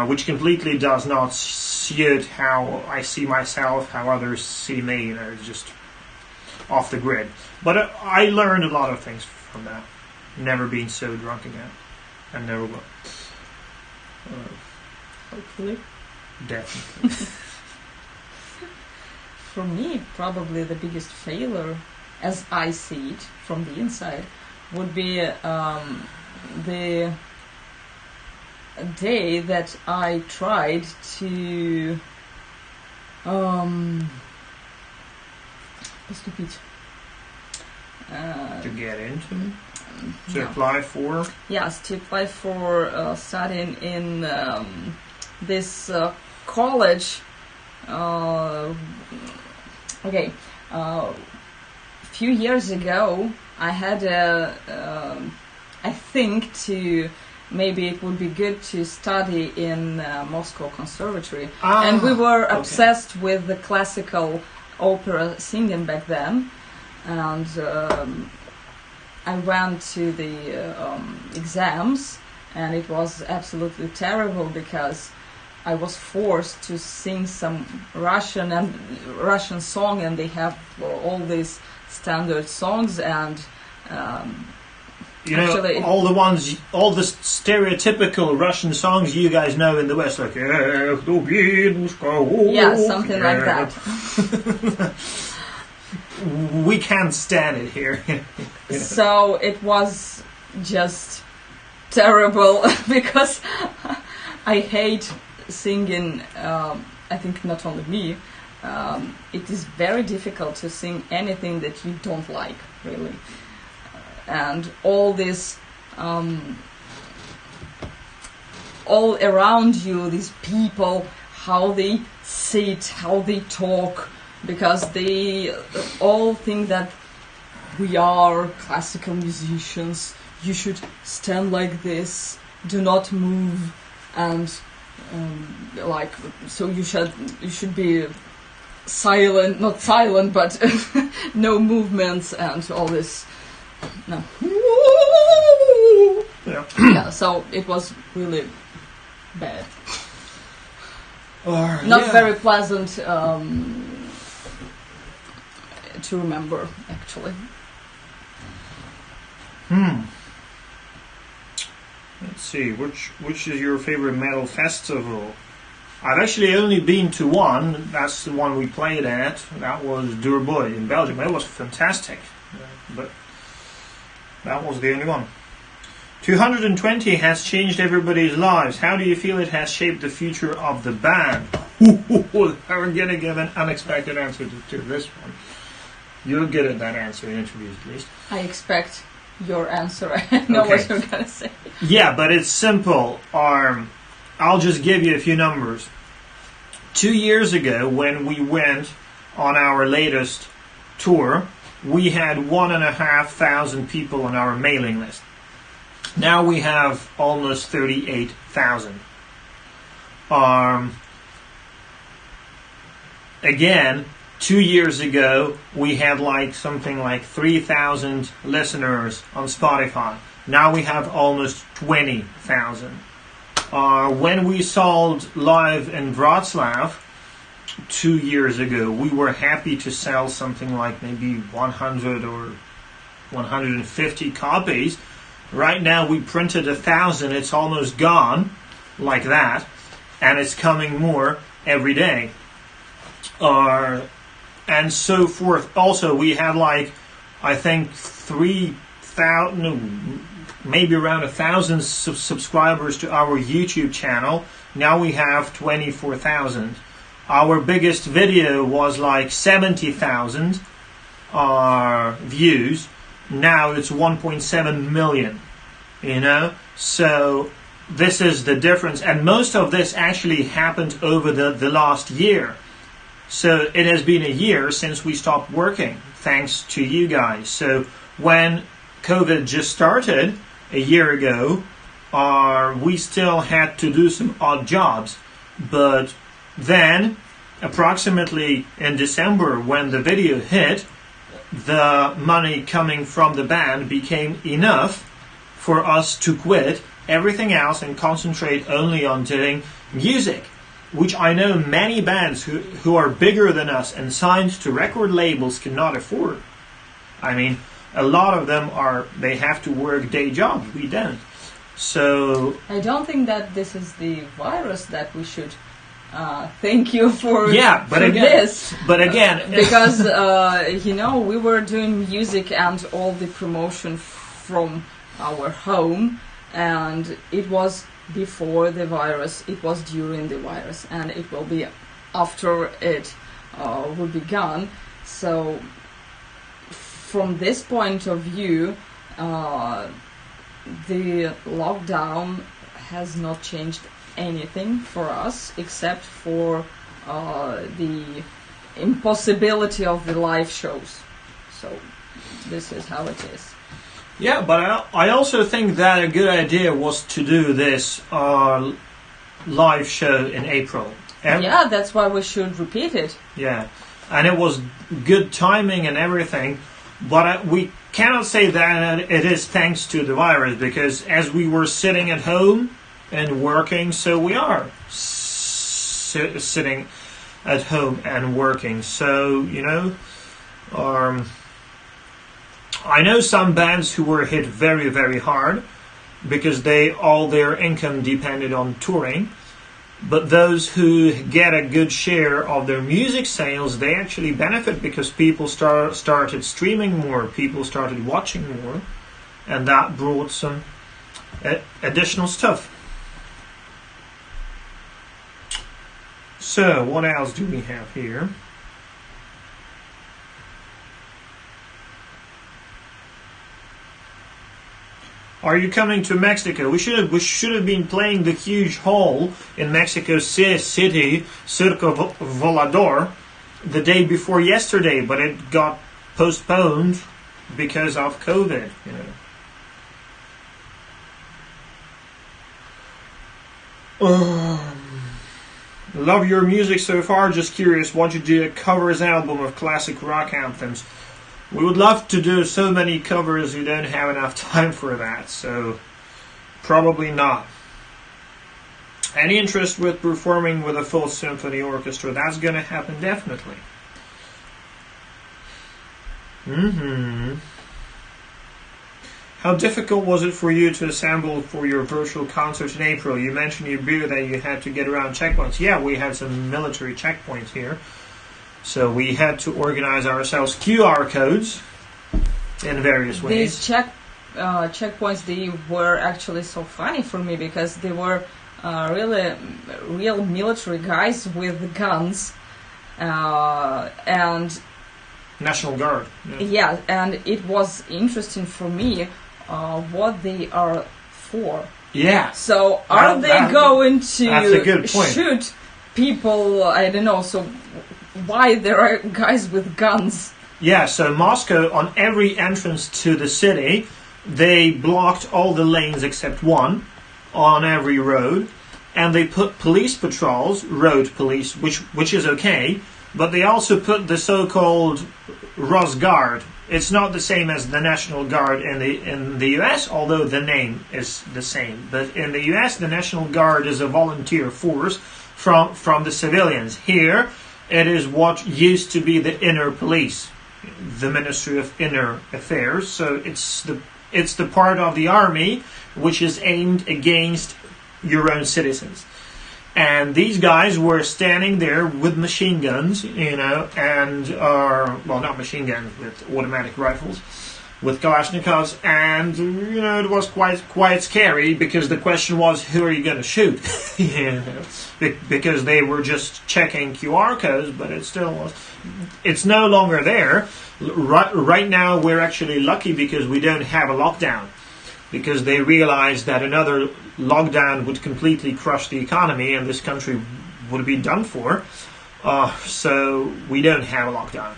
which completely does not suit how I see myself, how others see me. It's just off the grid. But I learned a lot of things from that. Never been so drunk again, and never will. Hopefully. Definitely. For me, probably the biggest failure, as I see it from the inside, would be the day that I tried to поступить. To get into? To apply for? Yes, to apply for studying in this college. A few years ago, I had I think maybe it would be good to study in Moscow Conservatory. And we were obsessed with the classical opera singing back then. And I went to the exams, and it was absolutely terrible because I was forced to sing some Russian song, and they have all these standard songs, and all the stereotypical Russian songs you guys know in the West, like something like that. we can't stand it here. You know? So it was just terrible because I hate singing. I think not only me. It is very difficult to sing anything that you don't like, really. And all this, all around you, these people, how they sit, how they talk, because they all think that we are classical musicians. You should stand like this, do not move, and so you should be silent, not silent, but no movements and all this. No. Yeah. Yeah, so it was really bad. Not very pleasant to remember, actually. Let's see, which is your favorite metal festival? I've actually only been to one. That's the one we played at. That was Durboy in Belgium. It was fantastic, but that was the only one. 220 has changed everybody's lives. How do you feel it has shaped the future of the band? I'm going to give an unexpected answer to this one. You're good at that answer in interviews, at least. I expect your answer. I know what you're going to say. Yeah, but it's simple. I'll just give you a few numbers. 2 years ago, when we went on our latest tour, we had 1,500 people on our mailing list. Now we have almost 38,000. Again, 2 years ago, we had something like 3,000 listeners on Spotify. Now we have almost 20,000. When we sold live in Wrocław 2 years ago, we were happy to sell something like maybe 100 or 150 copies. Right now we printed 1,000. It's almost gone, like that, and it's coming more every day. And so forth. Also, we had I think 3,000, maybe around 1,000 subscribers to our YouTube channel. Now we have 24,000. Our biggest video was 70,000 views. Now it's 1.7 million. You know, so this is the difference, and most of this actually happened over the last year. So it has been a year since we stopped working, thanks to you guys. So when COVID just started a year ago, we still had to do some odd jobs. But then, approximately in December, when the video hit, the money coming from the band became enough for us to quit everything else and concentrate only on doing music, which I know many bands who are bigger than us and signed to record labels cannot afford. I mean, a lot of them they have to work day jobs. We don't. So I don't think that this is the virus that we should thank you for, this. But again, because we were doing music and all the promotion from our home, and it was before the virus, it was during the virus, and it will be after it will be gone. So from this point of view, the lockdown has not changed anything for us except for the impossibility of the live shows. So this is how it is. Yeah, but I also think that a good idea was to do this live show in April. Yeah, that's why we should repeat it. Yeah, and it was good timing and everything, but we cannot say that it is thanks to the virus, because as we were sitting at home and working, so we are sitting at home and working. So, I know some bands who were hit very, very hard because all their income depended on touring. But those who get a good share of their music sales, they actually benefit because people started streaming more, people started watching more, and that brought some additional stuff. So, what else do we have here? Are you coming to Mexico? We should have been playing the huge hall in Mexico City, Circo Volador, the day before yesterday, but it got postponed because of COVID. Love your music so far. Just curious, would you do a covers album of classic rock anthems? We would love to do so many covers, we don't have enough time for that, so probably not. Any interest with performing with a full symphony orchestra? That's going to happen definitely. How difficult was it for you to assemble for your virtual concert in April? You mentioned in your bio that you had to get around checkpoints. Yeah, we had some military checkpoints here. So we had to organize ourselves QR codes in various ways. These checkpoints, they were actually so funny for me because they were really real military guys with guns and National Guard. Yeah, and it was interesting for me what they are for. Yeah. So are they going to shoot people? I don't know. So why there are guys with guns? Yeah, so Moscow, on every entrance to the city, they blocked all the lanes except one on every road, and they put police patrols, road police, which is okay, but they also put the so-called Rosguard. It's not the same as the National Guard in the US, although the name is the same. But in the US, the National Guard is a volunteer force from the civilians. Here, it is what used to be the inner police, the Ministry of Inner Affairs. So it's the part of the army which is aimed against your own citizens. And these guys were standing there with machine guns, and not machine guns, with automatic rifles, with Kalashnikovs, and it was quite scary because the question was, who are you going to shoot? Because they were just checking QR codes, but it still was. It's no longer there. Right now, we're actually lucky because we don't have a lockdown, because they realized that another lockdown would completely crush the economy and this country would be done for. So we don't have a lockdown.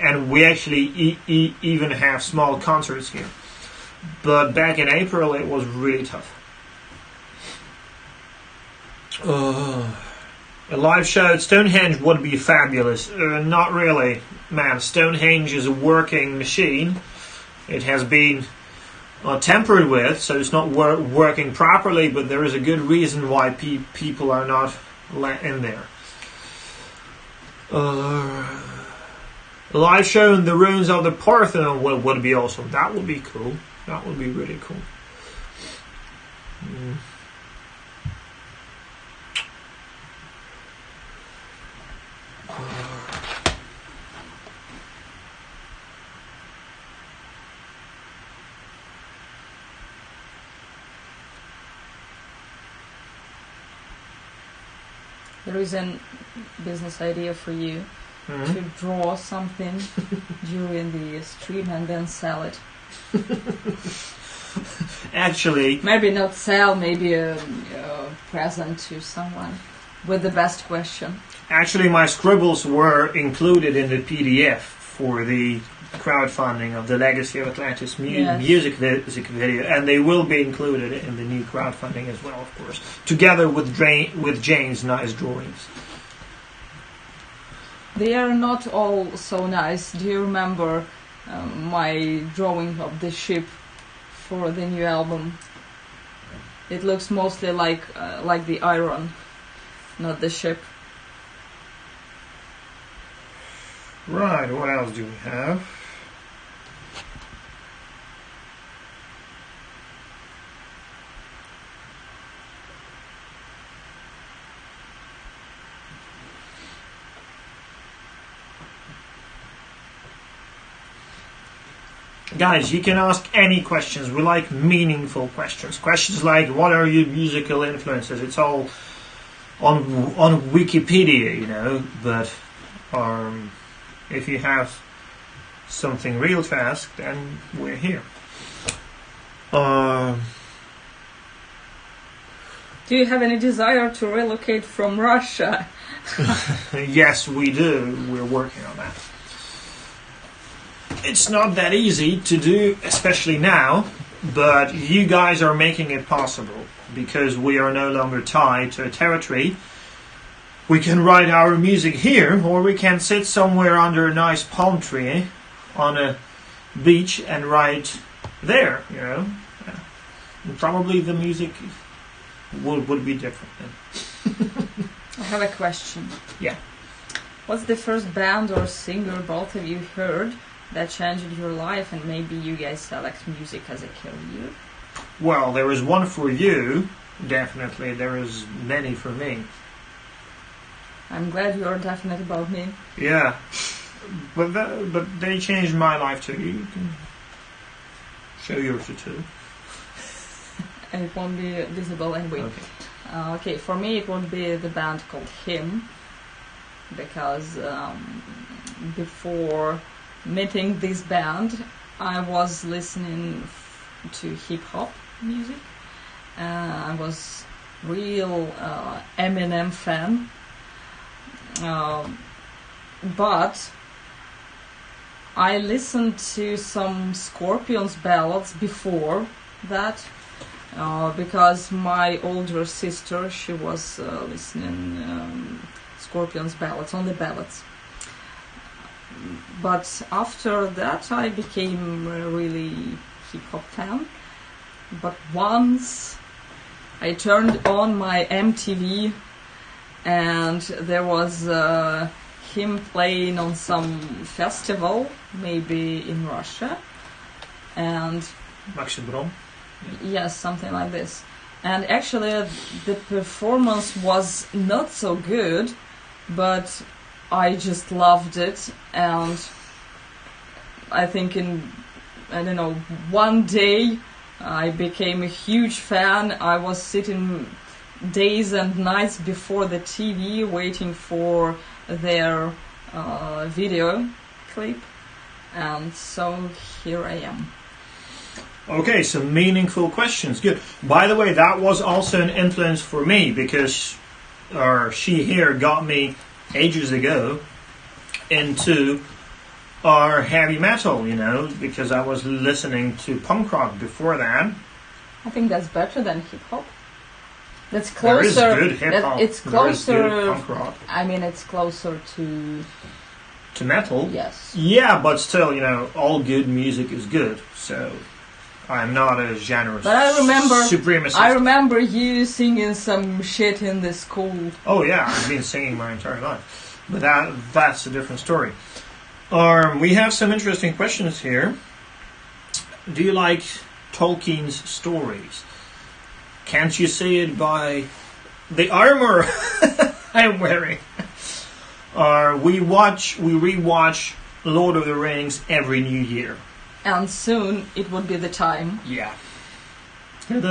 And we actually even have small concerts here. But back in April, it was really tough. A live show at Stonehenge would be fabulous. Not really. Man, Stonehenge is a working machine. It has been tempered with, so it's not working properly, but there is a good reason why people are not in there. A live show in the ruins of the Parthenon would be awesome. That would be cool. That would be really cool. There is a business idea for you to draw something during the stream and then sell it. Actually, maybe not sell, maybe a present to someone with the best question. Actually, my scribbles were included in the PDF for the crowdfunding of the Legacy of Atlantis music video, and they will be included in the new crowdfunding as well, of course, together with Jane's nice drawings. They are not all so nice. Do you remember my drawing of the ship for the new album? It looks mostly like the iron, not the ship. Right, what else do we have? Guys, you can ask any questions. We like meaningful questions. Questions like, what are your musical influences? It's all on Wikipedia, you know. But if you have something real to ask, then we're here. Do you have any desire to relocate from Russia? Yes, we do. We're working on that. It's not that easy to do, especially now, but you guys are making it possible because we are no longer tied to a territory. We can write our music here, or we can sit somewhere under a nice palm tree on a beach and write there, you know. And probably the music would be different then. I have a question. Yeah. What's the first band or singer both of you heard that changed your life and maybe you guys select music as a career? Well, there is one for you, definitely. There is many for me. I'm glad you're definite about me. Yeah. But they changed my life too. You can show yours too. And it won't be visible anyway. Okay. Okay, for me it would be the band called Him, because before meeting this band I was listening to hip-hop music. I was real Eminem fan, but I listened to some Scorpions ballads before that. Because my older sister, she was listening Scorpions ballads, only ballads. But after that I became a really hip-hop fan. But once I turned on my MTV and there was him playing on some festival, maybe in Russia. And Maxi Brom? yes, something like this. And actually the performance was not so good, but I just loved it. And I think in, I don't know, one day I became a huge fan. I was sitting days and nights before the TV waiting for their video clip. And so here I am. Okay, some meaningful questions. Good. By the way, that was also an influence for me because she here got me ages ago into heavy metal, you know, because I was listening to punk rock before that. I think that's better than hip hop. That's closer. There is good hip hop. It's closer. There is good punk rock. I mean, it's closer to metal. Yes. Yeah, but still, you know, all good music is good. So I'm not a generous but I remember supremacist. I remember you singing some shit in the school. Oh yeah, I've been singing my entire life. But that's a different story. We have some interesting questions here. Do you like Tolkien's stories? Can't you see it by the armor I'm wearing? We rewatch Lord of the Rings every New Year. And soon it would be the time. Yeah. It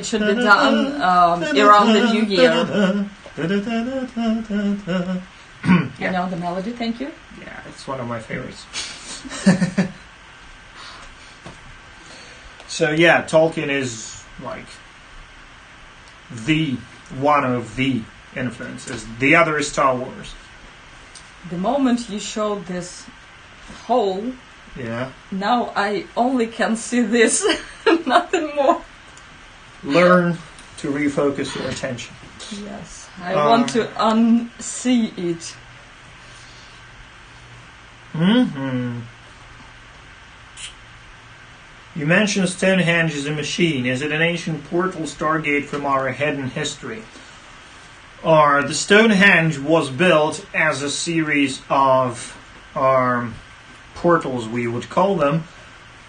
should be done around the New Year. Yeah. I know the melody, thank you. Yeah, it's one of my favorites. So yeah, Tolkien is like one of the influences. The other is Star Wars. The moment you showed this hole, yeah, now I only can see this, nothing more. Learn to refocus your attention. Yes, I want to unsee it. Mm-hmm. You mentioned Stonehenge is a machine. Is it an ancient portal stargate from our hidden history? Or the Stonehenge was built as a series of portals, we would call them,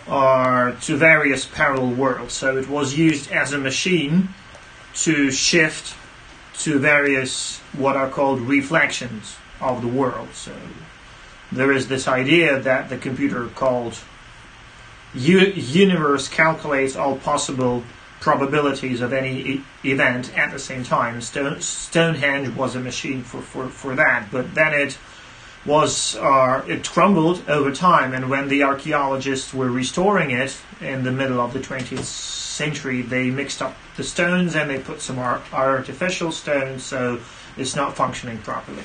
to various parallel worlds. So it was used as a machine to shift to various what are called reflections of the world. So there is this idea that the computer called universe calculates all possible probabilities of any event at the same time. Stonehenge was a machine for that, but then it crumbled over time, and when the archaeologists were restoring it in the middle of the 20th century, they mixed up the stones and they put some artificial stones, so it's not functioning properly.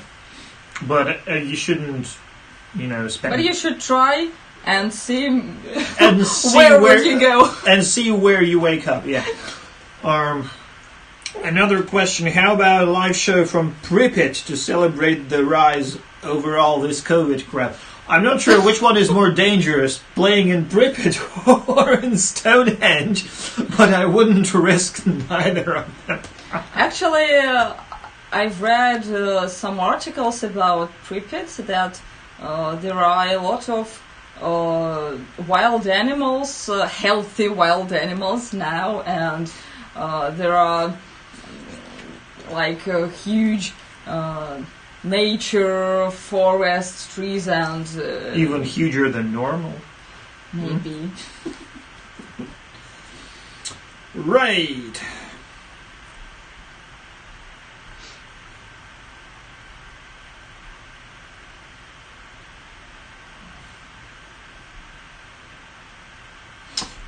But you shouldn't, spend... But you should try and see, where would you go? And see where you wake up, yeah. Another question, how about a live show from Pripyat to celebrate the rise over all this COVID crap? I'm not sure which one is more dangerous, playing in Pripyat or in Stonehenge, but I wouldn't risk neither of them. Actually, I've read some articles about Pripyat that there are a lot of wild animals, healthy wild animals now, and there are like huge nature, forest, trees, and even huger than normal. Maybe. Right.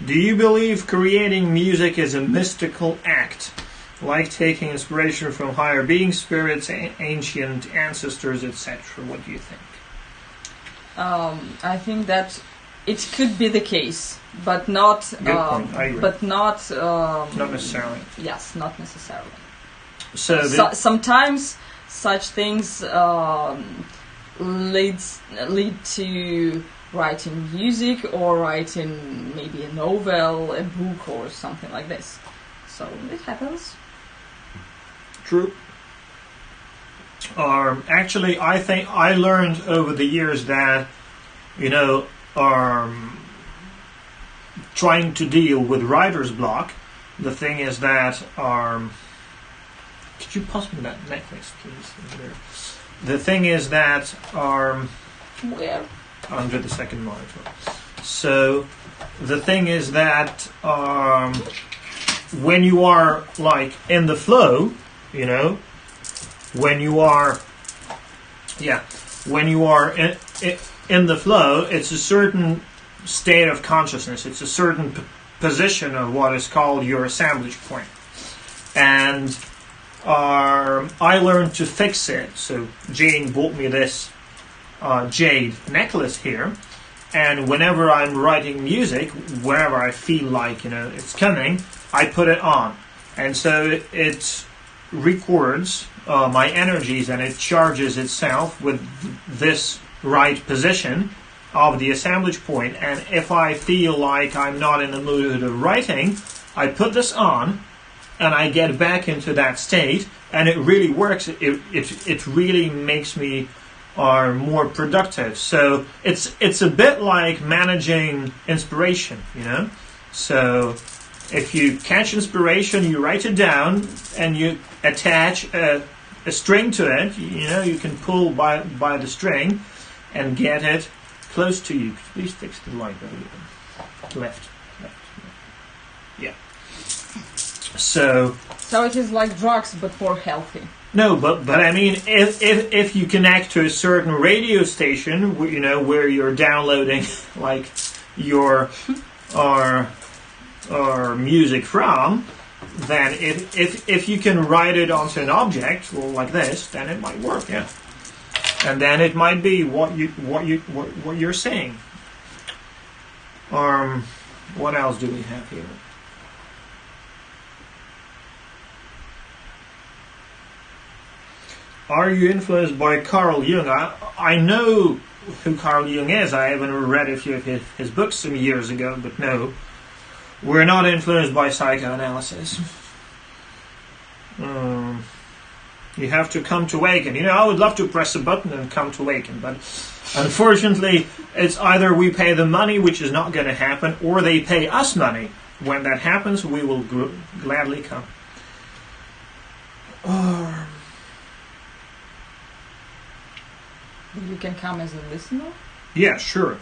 Do you believe creating music is a mystical act, like taking inspiration from higher beings, spirits, ancient ancestors, etc.? What do you think? I think that it could be the case, but not. Good point. I agree. But not. Not necessarily. Yes, not necessarily. So sometimes such things lead to writing music or writing maybe a novel, a book, or something like this. So it happens. True. Actually, I think I learned over the years that, trying to deal with writer's block, the thing is that, could you pass me that necklace, please? The thing is that, Where? under the second monitor. So, the thing is that, when you are, like, in the flow, when you are in the flow, it's a certain state of consciousness. It's a certain position of what is called your assemblage point. And I learned to fix it. So Jane bought me this jade necklace here. And whenever I'm writing music, whenever I feel like, it's coming, I put it on. And so it records my energies and it charges itself with this right position of the assemblage point. And if I feel like I'm not in the mood of writing, I put this on and I get back into that state, and it really works. It really makes me more productive. So it's a bit like managing inspiration, So if you catch inspiration, you write it down and you attach a string to it. You can pull by the string and get it close to you. Please fix the light. Left. Yeah. So it is like drugs, but more healthy. No, but I mean, if you connect to a certain radio station, where you're downloading like your or music from, then if you can write it onto an object, well, like this, then it might work, yeah. And then it might be what you're saying. What else do we have here? Are you influenced by Carl Jung? I know who Carl Jung is. I haven't read a few of his books some years ago, but no. We're not influenced by psychoanalysis. You have to come to waken. I would love to press a button and come to waken, but unfortunately, it's either we pay the money, which is not going to happen, or they pay us money. When that happens, we will gladly come. You can come as a listener? Yeah, sure.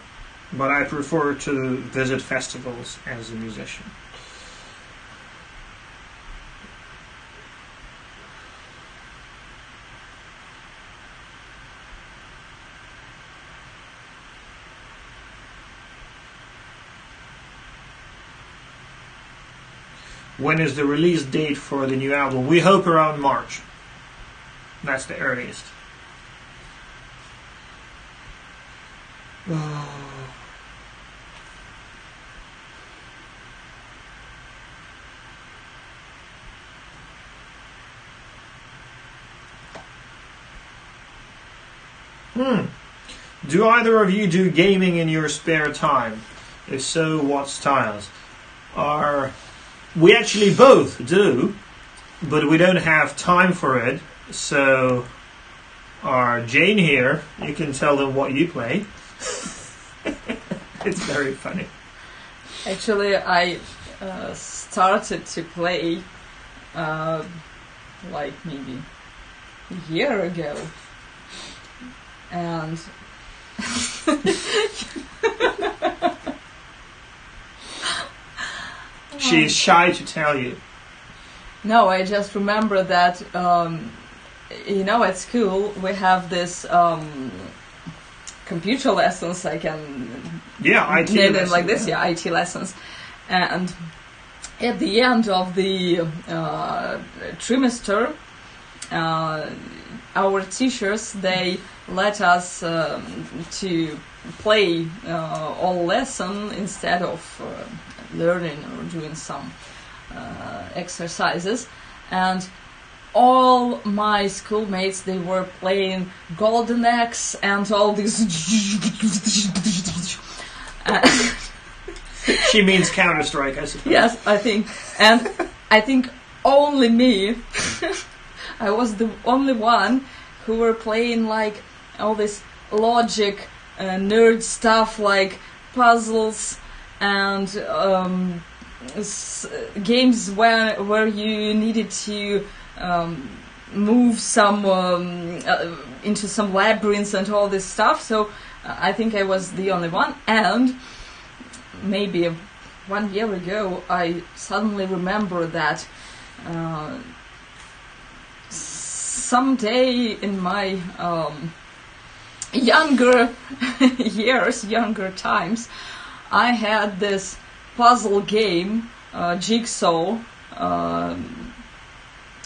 But I prefer to visit festivals as a musician. When is the release date for the new album? We hope around March. That's the earliest. Do either of you do gaming in your spare time? If so, what styles? We actually both do, but we don't have time for it. So, Jane here, you can tell them what you play. It's very funny. Actually, I started to play like maybe a year ago, and she's shy to tell you. No, I just remember that at school we have this computer lessons. I can IT name them lessons, like this. Yeah, IT lessons. And at the end of the trimester, our teachers, they let us to play all lesson instead of learning or doing some exercises, and all my schoolmates, they were playing Golden Axe and all these. She means Counter-Strike, I suppose. Yes, I think, and I think only me. I was the only one who were playing like all this logic, nerd stuff like puzzles and games where you needed to move some into some labyrinths and all this stuff. So I think I was the only one. And maybe 1 year ago, I suddenly remember that someday in my younger years, younger times, I had this puzzle game, Jigsaw.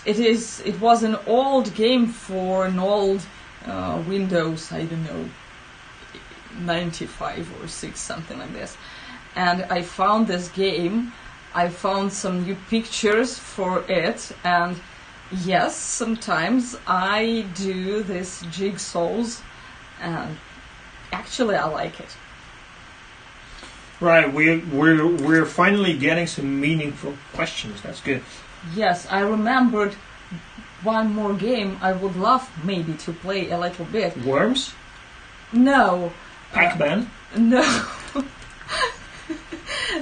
It was an old game for an old Windows, I don't know, 95 or 6, something like this. And I found this game. I found some new pictures for it, and yes, sometimes I do these jigsaws, and actually I like it. Right, we're finally getting some meaningful questions. That's good. Yes, I remembered one more game I would love maybe to play a little bit. Worms? No. Pac-Man? No.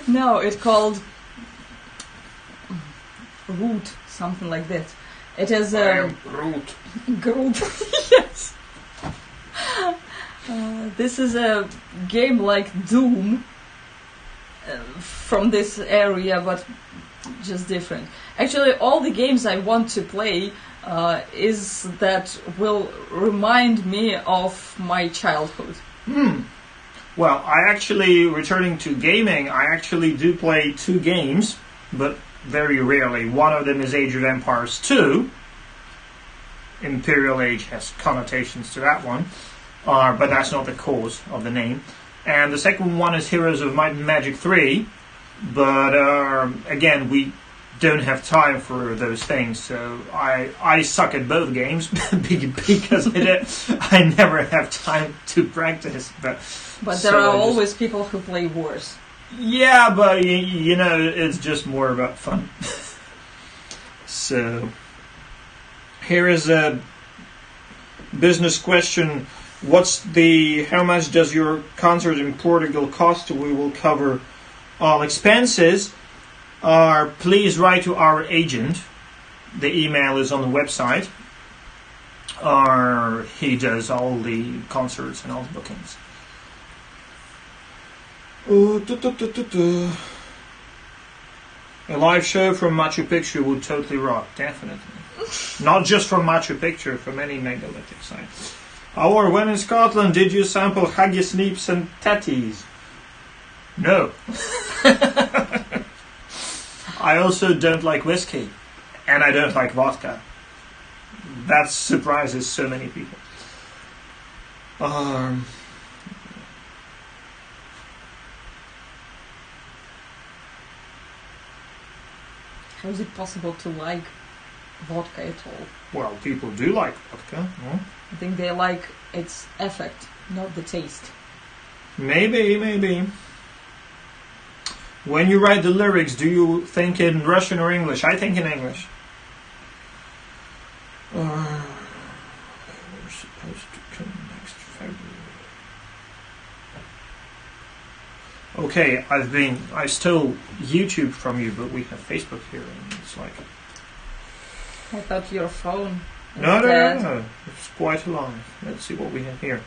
No, it's called Root, something like that. It is Root. Groot. Yes. This is a game like Doom from this area, but just different. Actually, all the games I want to play is that will remind me of my childhood. Well, returning to gaming, I actually do play 2 games, but very rarely. One of them is Age of Empires 2. Imperial Age has connotations to that one, but that's not the cause of the name. And the second one is Heroes of Might and Magic 3, but again, we don't have time for those things, so I suck at both games because I never have time to practice. But there are always people who play worse. Yeah, but it's just more about fun. So here is a business question. How much does your concert in Portugal cost? We will cover all expenses. Please write to our agent. The email is on the website. or he does all the concerts and all the bookings. A live show from Machu Picchu would totally rock, definitely. Not just from Machu Picchu, from any megalithic site. Or when in Scotland did you sample haggis, neeps and tatties? No. I also don't like whiskey. And I don't like vodka. That surprises so many people. How is it possible to like vodka at all? Well, people do like vodka. No? I think they like its effect, not the taste. Maybe. When you write the lyrics, do you think in Russian or English? I think in English. We're supposed to come next February. Okay, I stole YouTube from you, but we have Facebook here, and it's like... I thought your phone was No, dead. no. It's quite alive. Let's see what we have here.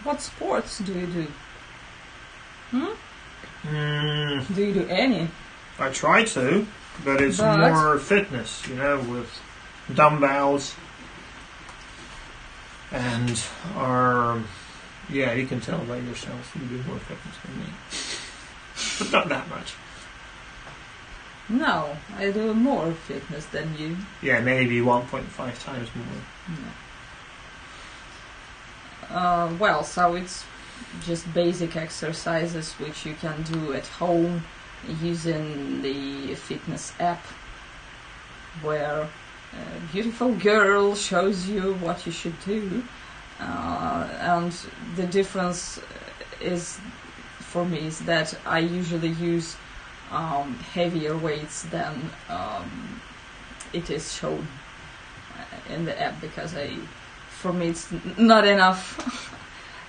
What sports do you do? Mm, Do you do any? I try to, but it's more fitness, with dumbbells and yeah, you can tell by yourself you do more fitness than me. But not that much. No, I do more fitness than you. Yeah, maybe 1.5 times more. No. Well, so it's just basic exercises which you can do at home using the fitness app, where a beautiful girl shows you what you should do, and the difference is, for me, is that I usually use heavier weights than it is shown in the app, because for me it's not enough,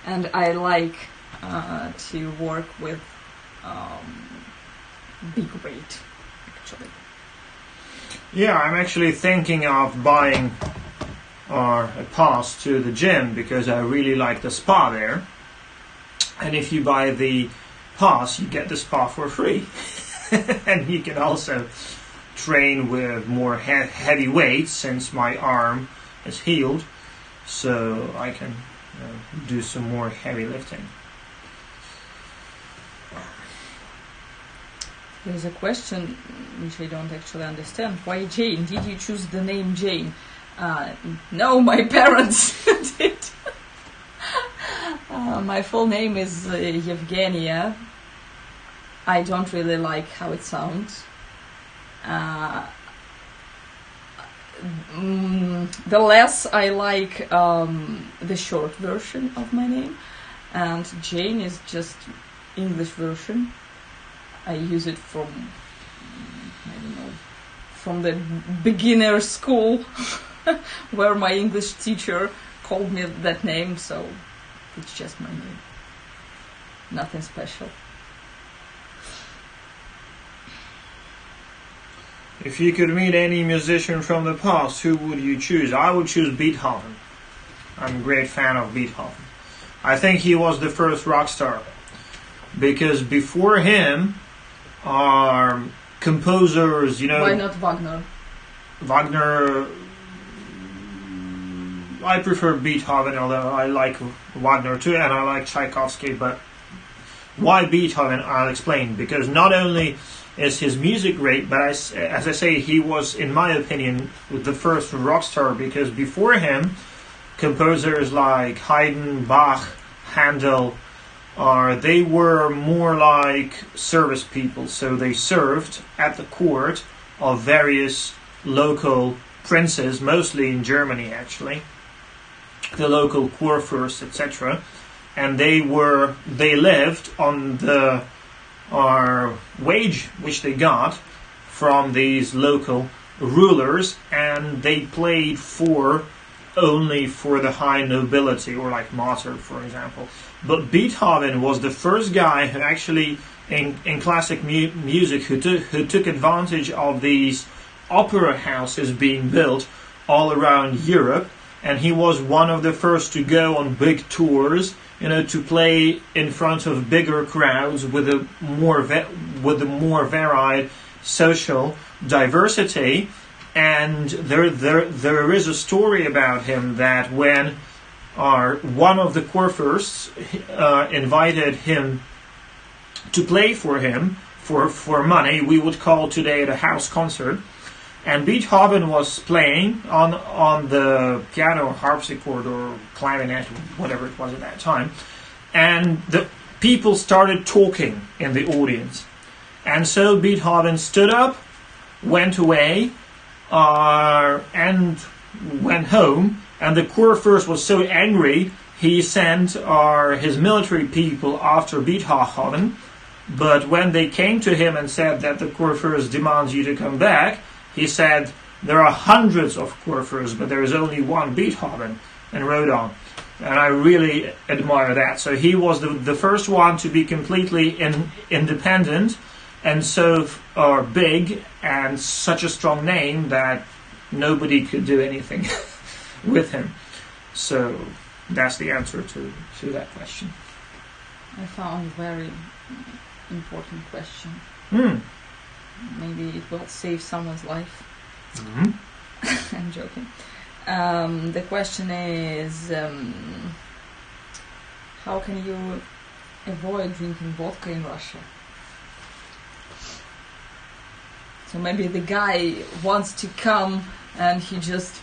and I like to work with big weight, actually. Yeah, I'm actually thinking of buying a pass to the gym, because I really like the spa there. And if you buy the pass, you get the spa for free. And you can also train with more heavy weights, since my arm is healed. So I can do some more heavy lifting. There's a question which I don't actually understand. Why Jane? Did you choose the name Jane? No, my parents did. My full name is Yevgenia. I don't really like how it sounds. The less I like the short version of my name, and Jane is just English version. I use it from, I don't know, from the beginner school where my English teacher called me that name, so it's just my name. Nothing special. If you could meet any musician from the past, who would you choose? I would choose Beethoven. I'm a great fan of Beethoven. I think he was the first rock star, because before him are composers, Why not Wagner? Wagner. I prefer Beethoven, although I like Wagner too, and I like Tchaikovsky. But why Beethoven? I'll explain. Because not only is his music great, but as I say, he was, in my opinion, the first rock star, because before him, composers like Haydn, Bach, Handel, they were more like service people. So they served at the court of various local princes, mostly in Germany actually, the local Kurfürst, etc. and they lived on the wage which they got from these local rulers, and they played only for the high nobility, or like Mozart, for example. But Beethoven was the first guy who actually, in classic music, who took advantage of these opera houses being built all around Europe, and he was one of the first to go on big tours, to play in front of bigger crowds with a more varied social diversity. And there is a story about him that when one of the kurfürsts invited him to play for him for money, we would call today a house concert, and Beethoven was playing on the piano, harpsichord, or clarinet, whatever it was at that time, and the people started talking in the audience, and so Beethoven stood up, went away, and went home, and the kurfürst was so angry he sent his military people after Beethoven. But when they came to him and said that the kurfürst demands you to come back, he said, there are hundreds of kurfürsts, but there is only one Beethoven, and wrote on. And I really admire that. So he was the first one to be completely independent, and so big and such a strong name that nobody could do anything with him. So that's the answer to that question. I found a very important question. Maybe it will save someone's life. Mm-hmm. I'm joking. The question is, how can you avoid drinking vodka in Russia? So maybe the guy wants to come and he just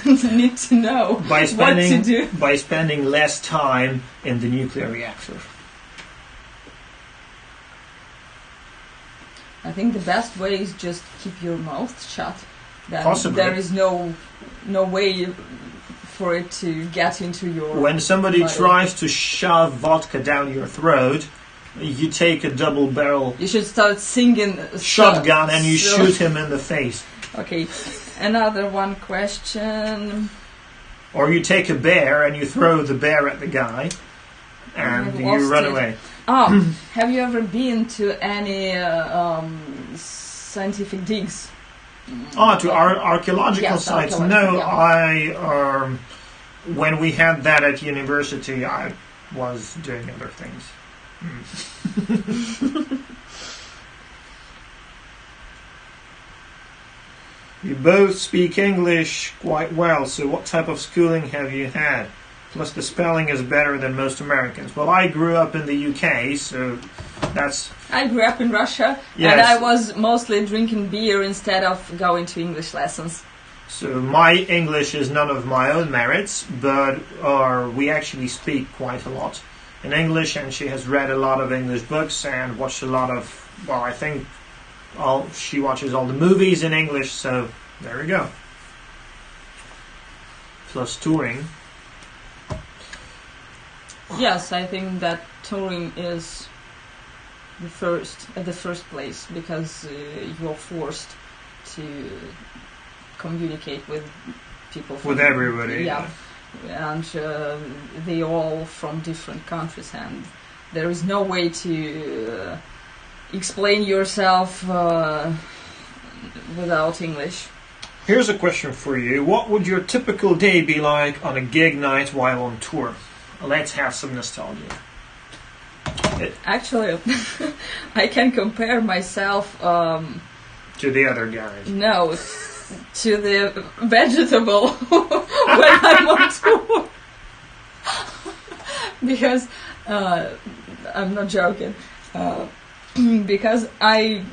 needs to know what to do. By spending less time in the nuclear reactor. I think the best way is just keep your mouth shut. Then Possibly. There is no way for it to get into your When somebody body. tries to shove vodka down your throat, you take a double barrel You should start singing shotgun and you shoot him in the face. Okay, another one question. Or you take a bear and you throw the bear at the guy and you run away. Have you ever been to any scientific digs? To our archaeological sites? No, yeah. When we had that at university, I was doing other things. You both speak English quite well, so what type of schooling have you had? Plus the spelling is better than most Americans. Well, I grew up in the UK, so that's... I grew up in Russia, yes. And I was mostly drinking beer instead of going to English lessons. So my English is none of my own merits, but we actually speak quite a lot in English, and she has read a lot of English books and watched a lot of, well, I think she watches all the movies in English, so there we go. Plus touring. Yes, I think that touring is the first place, because you're forced to communicate with people. With everybody. Yeah. And they all from different countries, and there is no way to explain yourself without English. Here's a question for you. What would your typical day be like on a gig night while on tour? Let's have some nostalgia. Actually, I can compare myself to the other guys. No, to the vegetable when I'm on tour. Because I'm not joking. Because I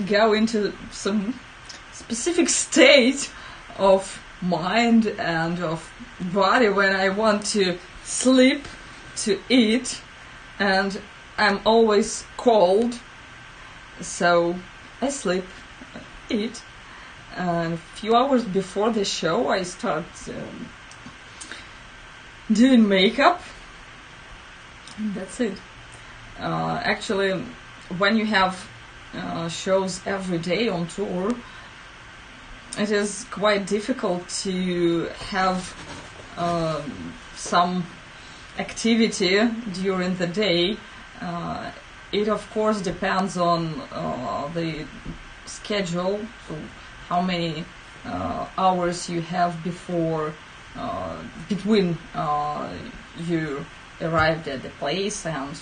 go into some specific state of mind and of body when I want to sleep, to eat, and I'm always cold, so I sleep, eat, and a few hours before the show I start doing makeup, And that's it. Actually, when you have shows every day on tour, it is quite difficult to have some activity during the day. It of course depends on the schedule, so how many hours you have before between you arrived at the place and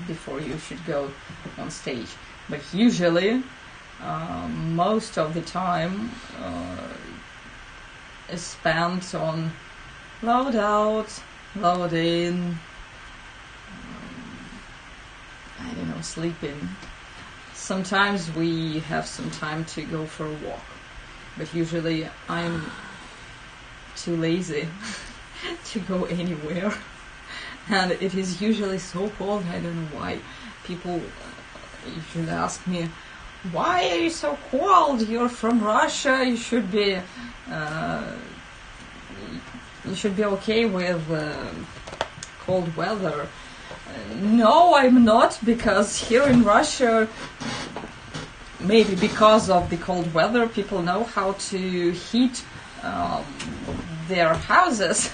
before you should go on stage. But usually most of the time is spent on load out, load in, I don't know, sleeping. Sometimes we have some time to go for a walk, but usually I'm too lazy to go anywhere. And it is usually so cold, I don't know why. People usually ask me, why are you so cold? You're from Russia, you should be okay with cold weather. No, I'm not, because here in Russia, maybe because of the cold weather, people know how to heat their houses.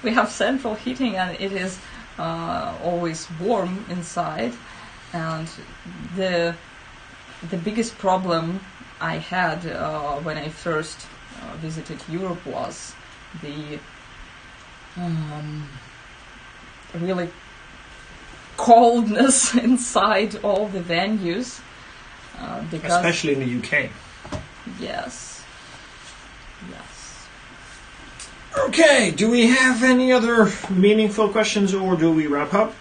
We have central heating and it is always warm inside. And the biggest problem I had when I first visited Europe was the really coldness inside all the venues. Because especially in the UK. Yes. Okay, do we have any other meaningful questions or do we wrap up?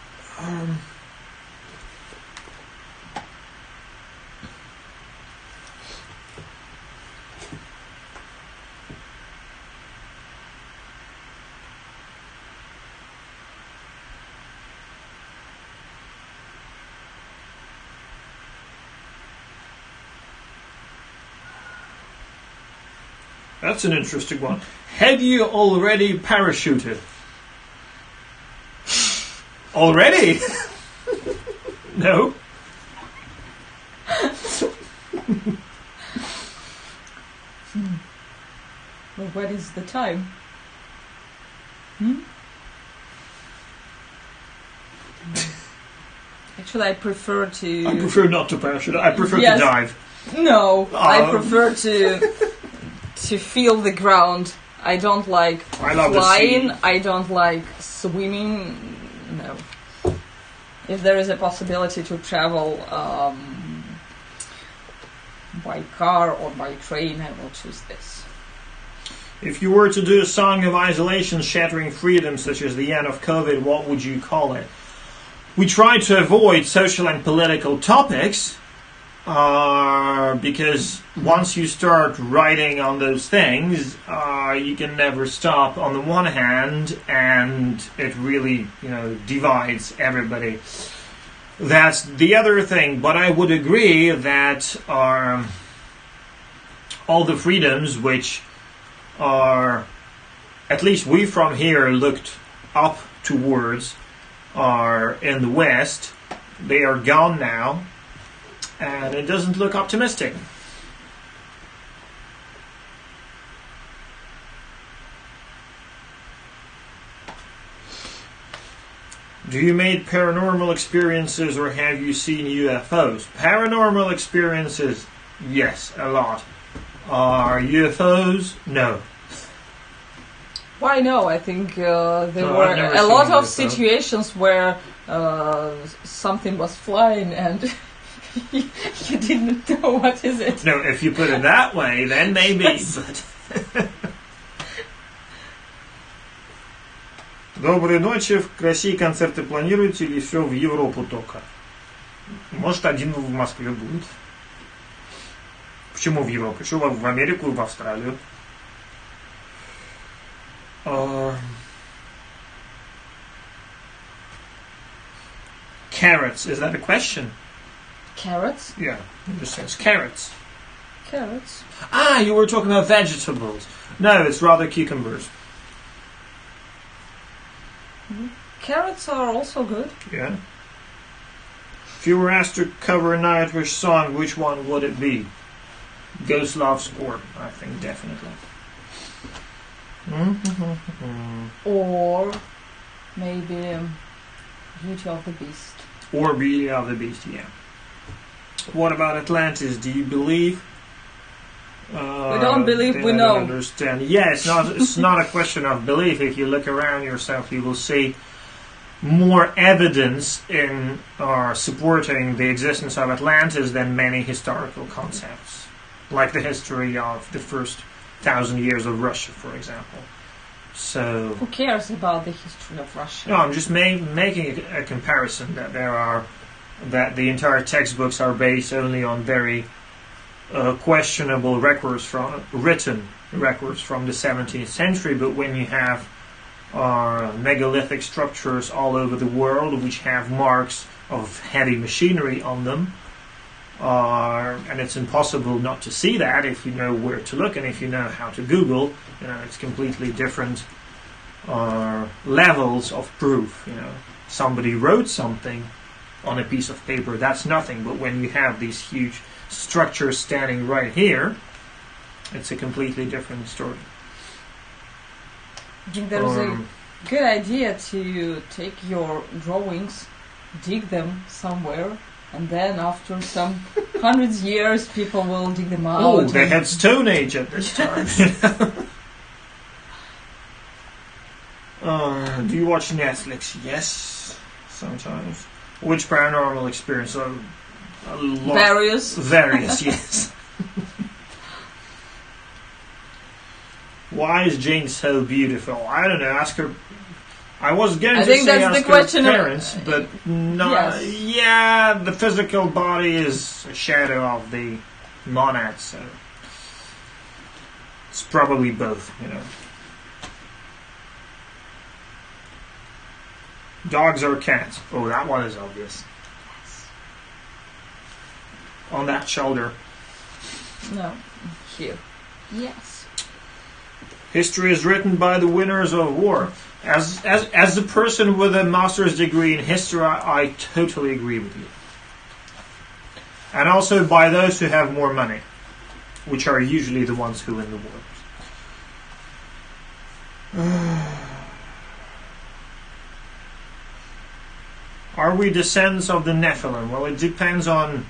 That's an interesting one. Have you already parachuted? Already? No. Well, what is the time? Actually, I prefer to... I prefer not to parachute. I prefer Yes. to dive. No, I prefer to feel the ground. I don't like I love flying. the sea. I don't like swimming. No. If there is a possibility to travel by car or by train, I will choose this. If you were to do a song of isolation shattering freedom, such as the end of COVID, what would you call it? We try to avoid social and political topics because once you start writing on those things, you can never stop on the one hand, and it really, divides everybody. That's the other thing. But I would agree that all the freedoms which are, at least we from here looked up towards, are in the West. They are gone now, and it doesn't look optimistic. Do you make paranormal experiences or have you seen UFOs? Paranormal experiences, yes, a lot. Are UFOs? No. Why no? I think there No, were I've never a lot seen of UFO. situations where something was flying and you didn't know what is it. No, if you put it that way, then maybe. But Доброй ночи. В России концерты планируете или все в Европу только? Может, один в Москве будет. Почему в Европу? Что в Америку и в Австралию? Carrots, is that a question? Carrots? Yeah, it just says carrots. Carrots? Ah, you were talking about vegetables. No, it's rather cucumbers. carrots are also good. Yeah. If you were asked to cover an Irish song, which one would it be? Ghost Love Score, I think, definitely. Or maybe Beauty of the Beast. Or Beauty of the Beast, yeah. What about Atlantis? Do you believe? We don't believe, we I know. don't understand. Yeah, it's not a question of belief. If you look around yourself, you will see more evidence in supporting the existence of Atlantis than many historical concepts, like the history of the first 1,000 years of Russia, for example. So, who cares about the history of Russia? No, I'm just making a comparison that that the entire textbooks are based only on very questionable written records from the 17th century. But when you have megalithic structures all over the world which have marks of heavy machinery on them, and it's impossible not to see that if you know where to look and if you know how to Google. It's completely different levels of proof. Somebody wrote something on a piece of paper, that's nothing, but when you have these huge structures standing right here, it's a completely different story. I think there's a good idea to take your drawings, dig them somewhere, and then after some hundreds of years people will dig them out. Oh, they had Stone Age at this time. Do you watch Netflix? Yes, sometimes. Which paranormal experience? A lot. Various, yes. Why is Jane so beautiful? I don't know. Ask her. I was going to say that's ask the question her parents, but no. Yes. Yeah, the physical body is a shadow of the monad, so it's probably both. Dogs or cats? Oh, that one is obvious. Yes. On that shoulder. No, here. Yes. History is written by the winners of war. As a person with a master's degree in history, I totally agree with you. And also by those who have more money, which are usually the ones who win the wars. Are we descendants of the Nephilim? Well, it depends on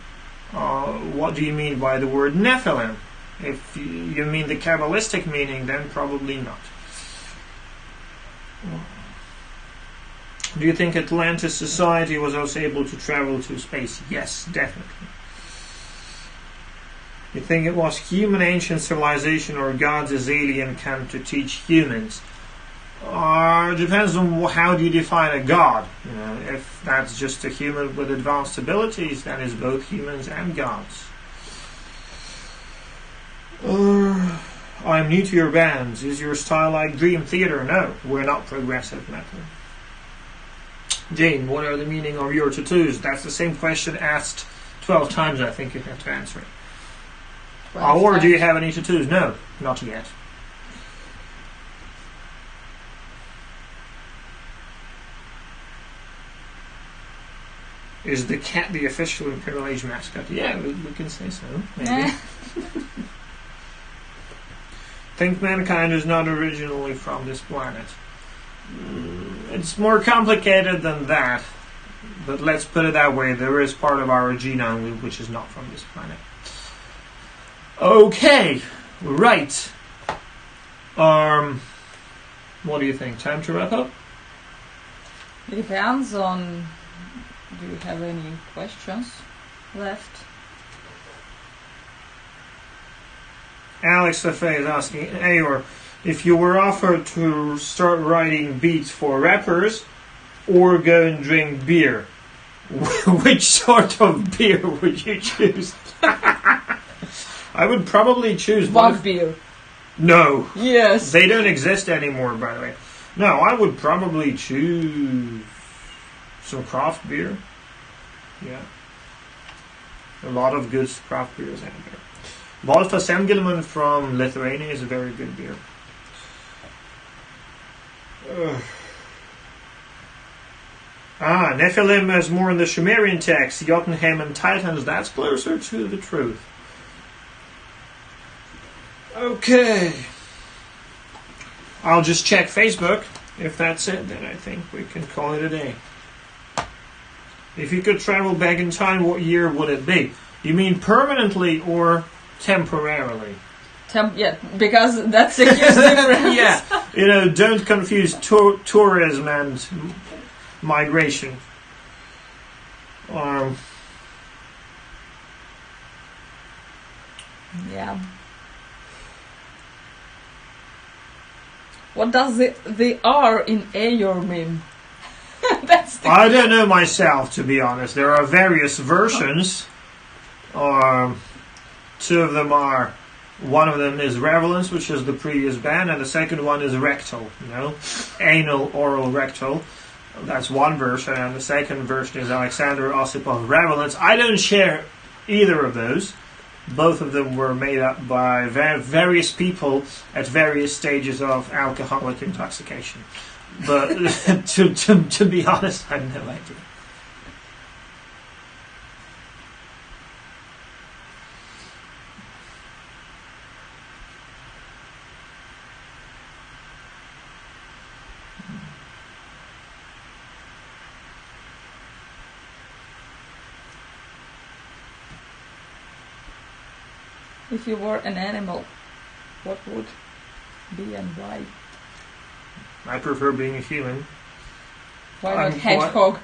what do you mean by the word Nephilim. If you mean the Kabbalistic meaning, then probably not. Do you think Atlantis society was also able to travel to space? Yes, definitely. You think it was human ancient civilization or gods as alien come to teach humans? Depends on how do you define a god. If that's just a human with advanced abilities, then it's both humans and gods. I'm new to your bands. Is your style like Dream Theater? No, we're not progressive metal. Jane, what are the meaning of your tattoos? That's the same question asked 12 times. I think you have to answer it. Or do you have any tattoos? No, not yet. Is the cat the official Imperial Age mascot? Yeah, we can say so. Maybe. Think mankind is not originally from this planet. It's more complicated than that. But let's put it that way. There is part of our genome which is not from this planet. Okay. Right. What do you think? Time to wrap up? It depends on... Do you have any questions left? Alex Lefay is asking, Aor, if you were offered to start writing beats for rappers or go and drink beer, which sort of beer would you choose? I would probably choose Vodka beer. No. Yes. They don't exist anymore, by the way. No, I would probably choose some craft beer. Yeah. A lot of good craft beers out there. Vodka from Lithuania is a very good beer. Nephilim is more in the Sumerian text. Jotunheim and Titans, that's closer to the truth. Okay. I'll just check Facebook. If that's it, then I think we can call it a day. If you could travel back in time, what year would it be? You mean permanently or temporarily? Yeah, because that's a huge difference. Yeah, don't confuse tourism and migration. Yeah. What does the R in Aor mean? I don't know myself, to be honest. There are various versions. Two of them are. One of them is relevance, which is the previous band, and the second one is rectal. Anal, oral, rectal. That's one version, and the second version is Alexander Osipov relevance. I don't share either of those. Both of them were made up by various people at various stages of alcoholic intoxication. But to be honest, I have no idea. If you were an animal, what would be and why? I prefer being a human. Why not hedgehog?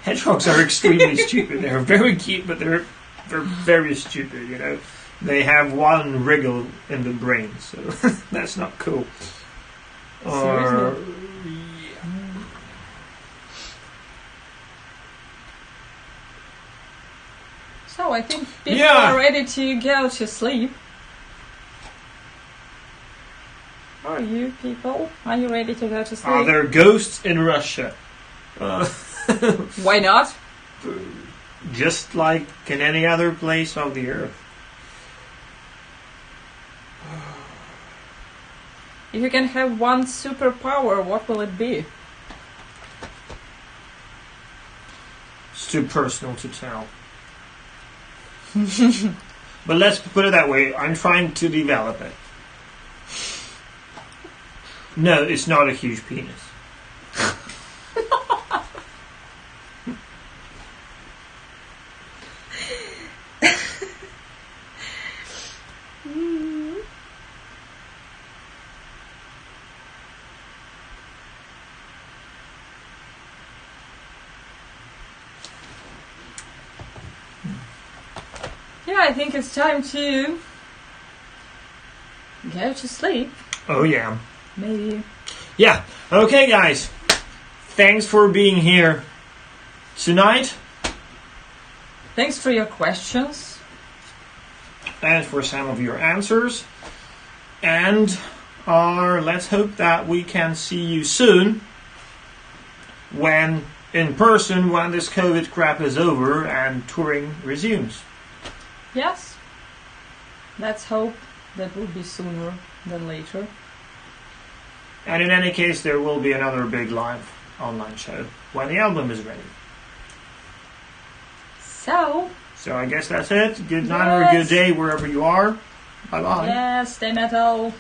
Hedgehogs are extremely stupid. They're very cute, but they're very stupid, They have one wriggle in the brain, so that's not cool. Seriously? So I think people are ready to go to sleep. Are you people? Are you ready to go to sleep? Are there ghosts in Russia? Why not? Just like in any other place of the earth. If you can have one superpower, what will it be? It's too personal to tell. But let's put it that way. I'm trying to develop it. No, it's not a huge penis. Yeah, I think it's time to go to sleep. Oh, yeah. Maybe. Yeah. Okay, guys. Thanks for being here tonight. Thanks for your questions. And for some of your answers. And let's hope that we can see you soon. In person, when this COVID crap is over and touring resumes. Yes. Let's hope that will be sooner than later. And in any case, there will be another big live online show when the album is ready. So I guess that's it. Good night or good day wherever you are. Bye-bye. Yes, stay metal.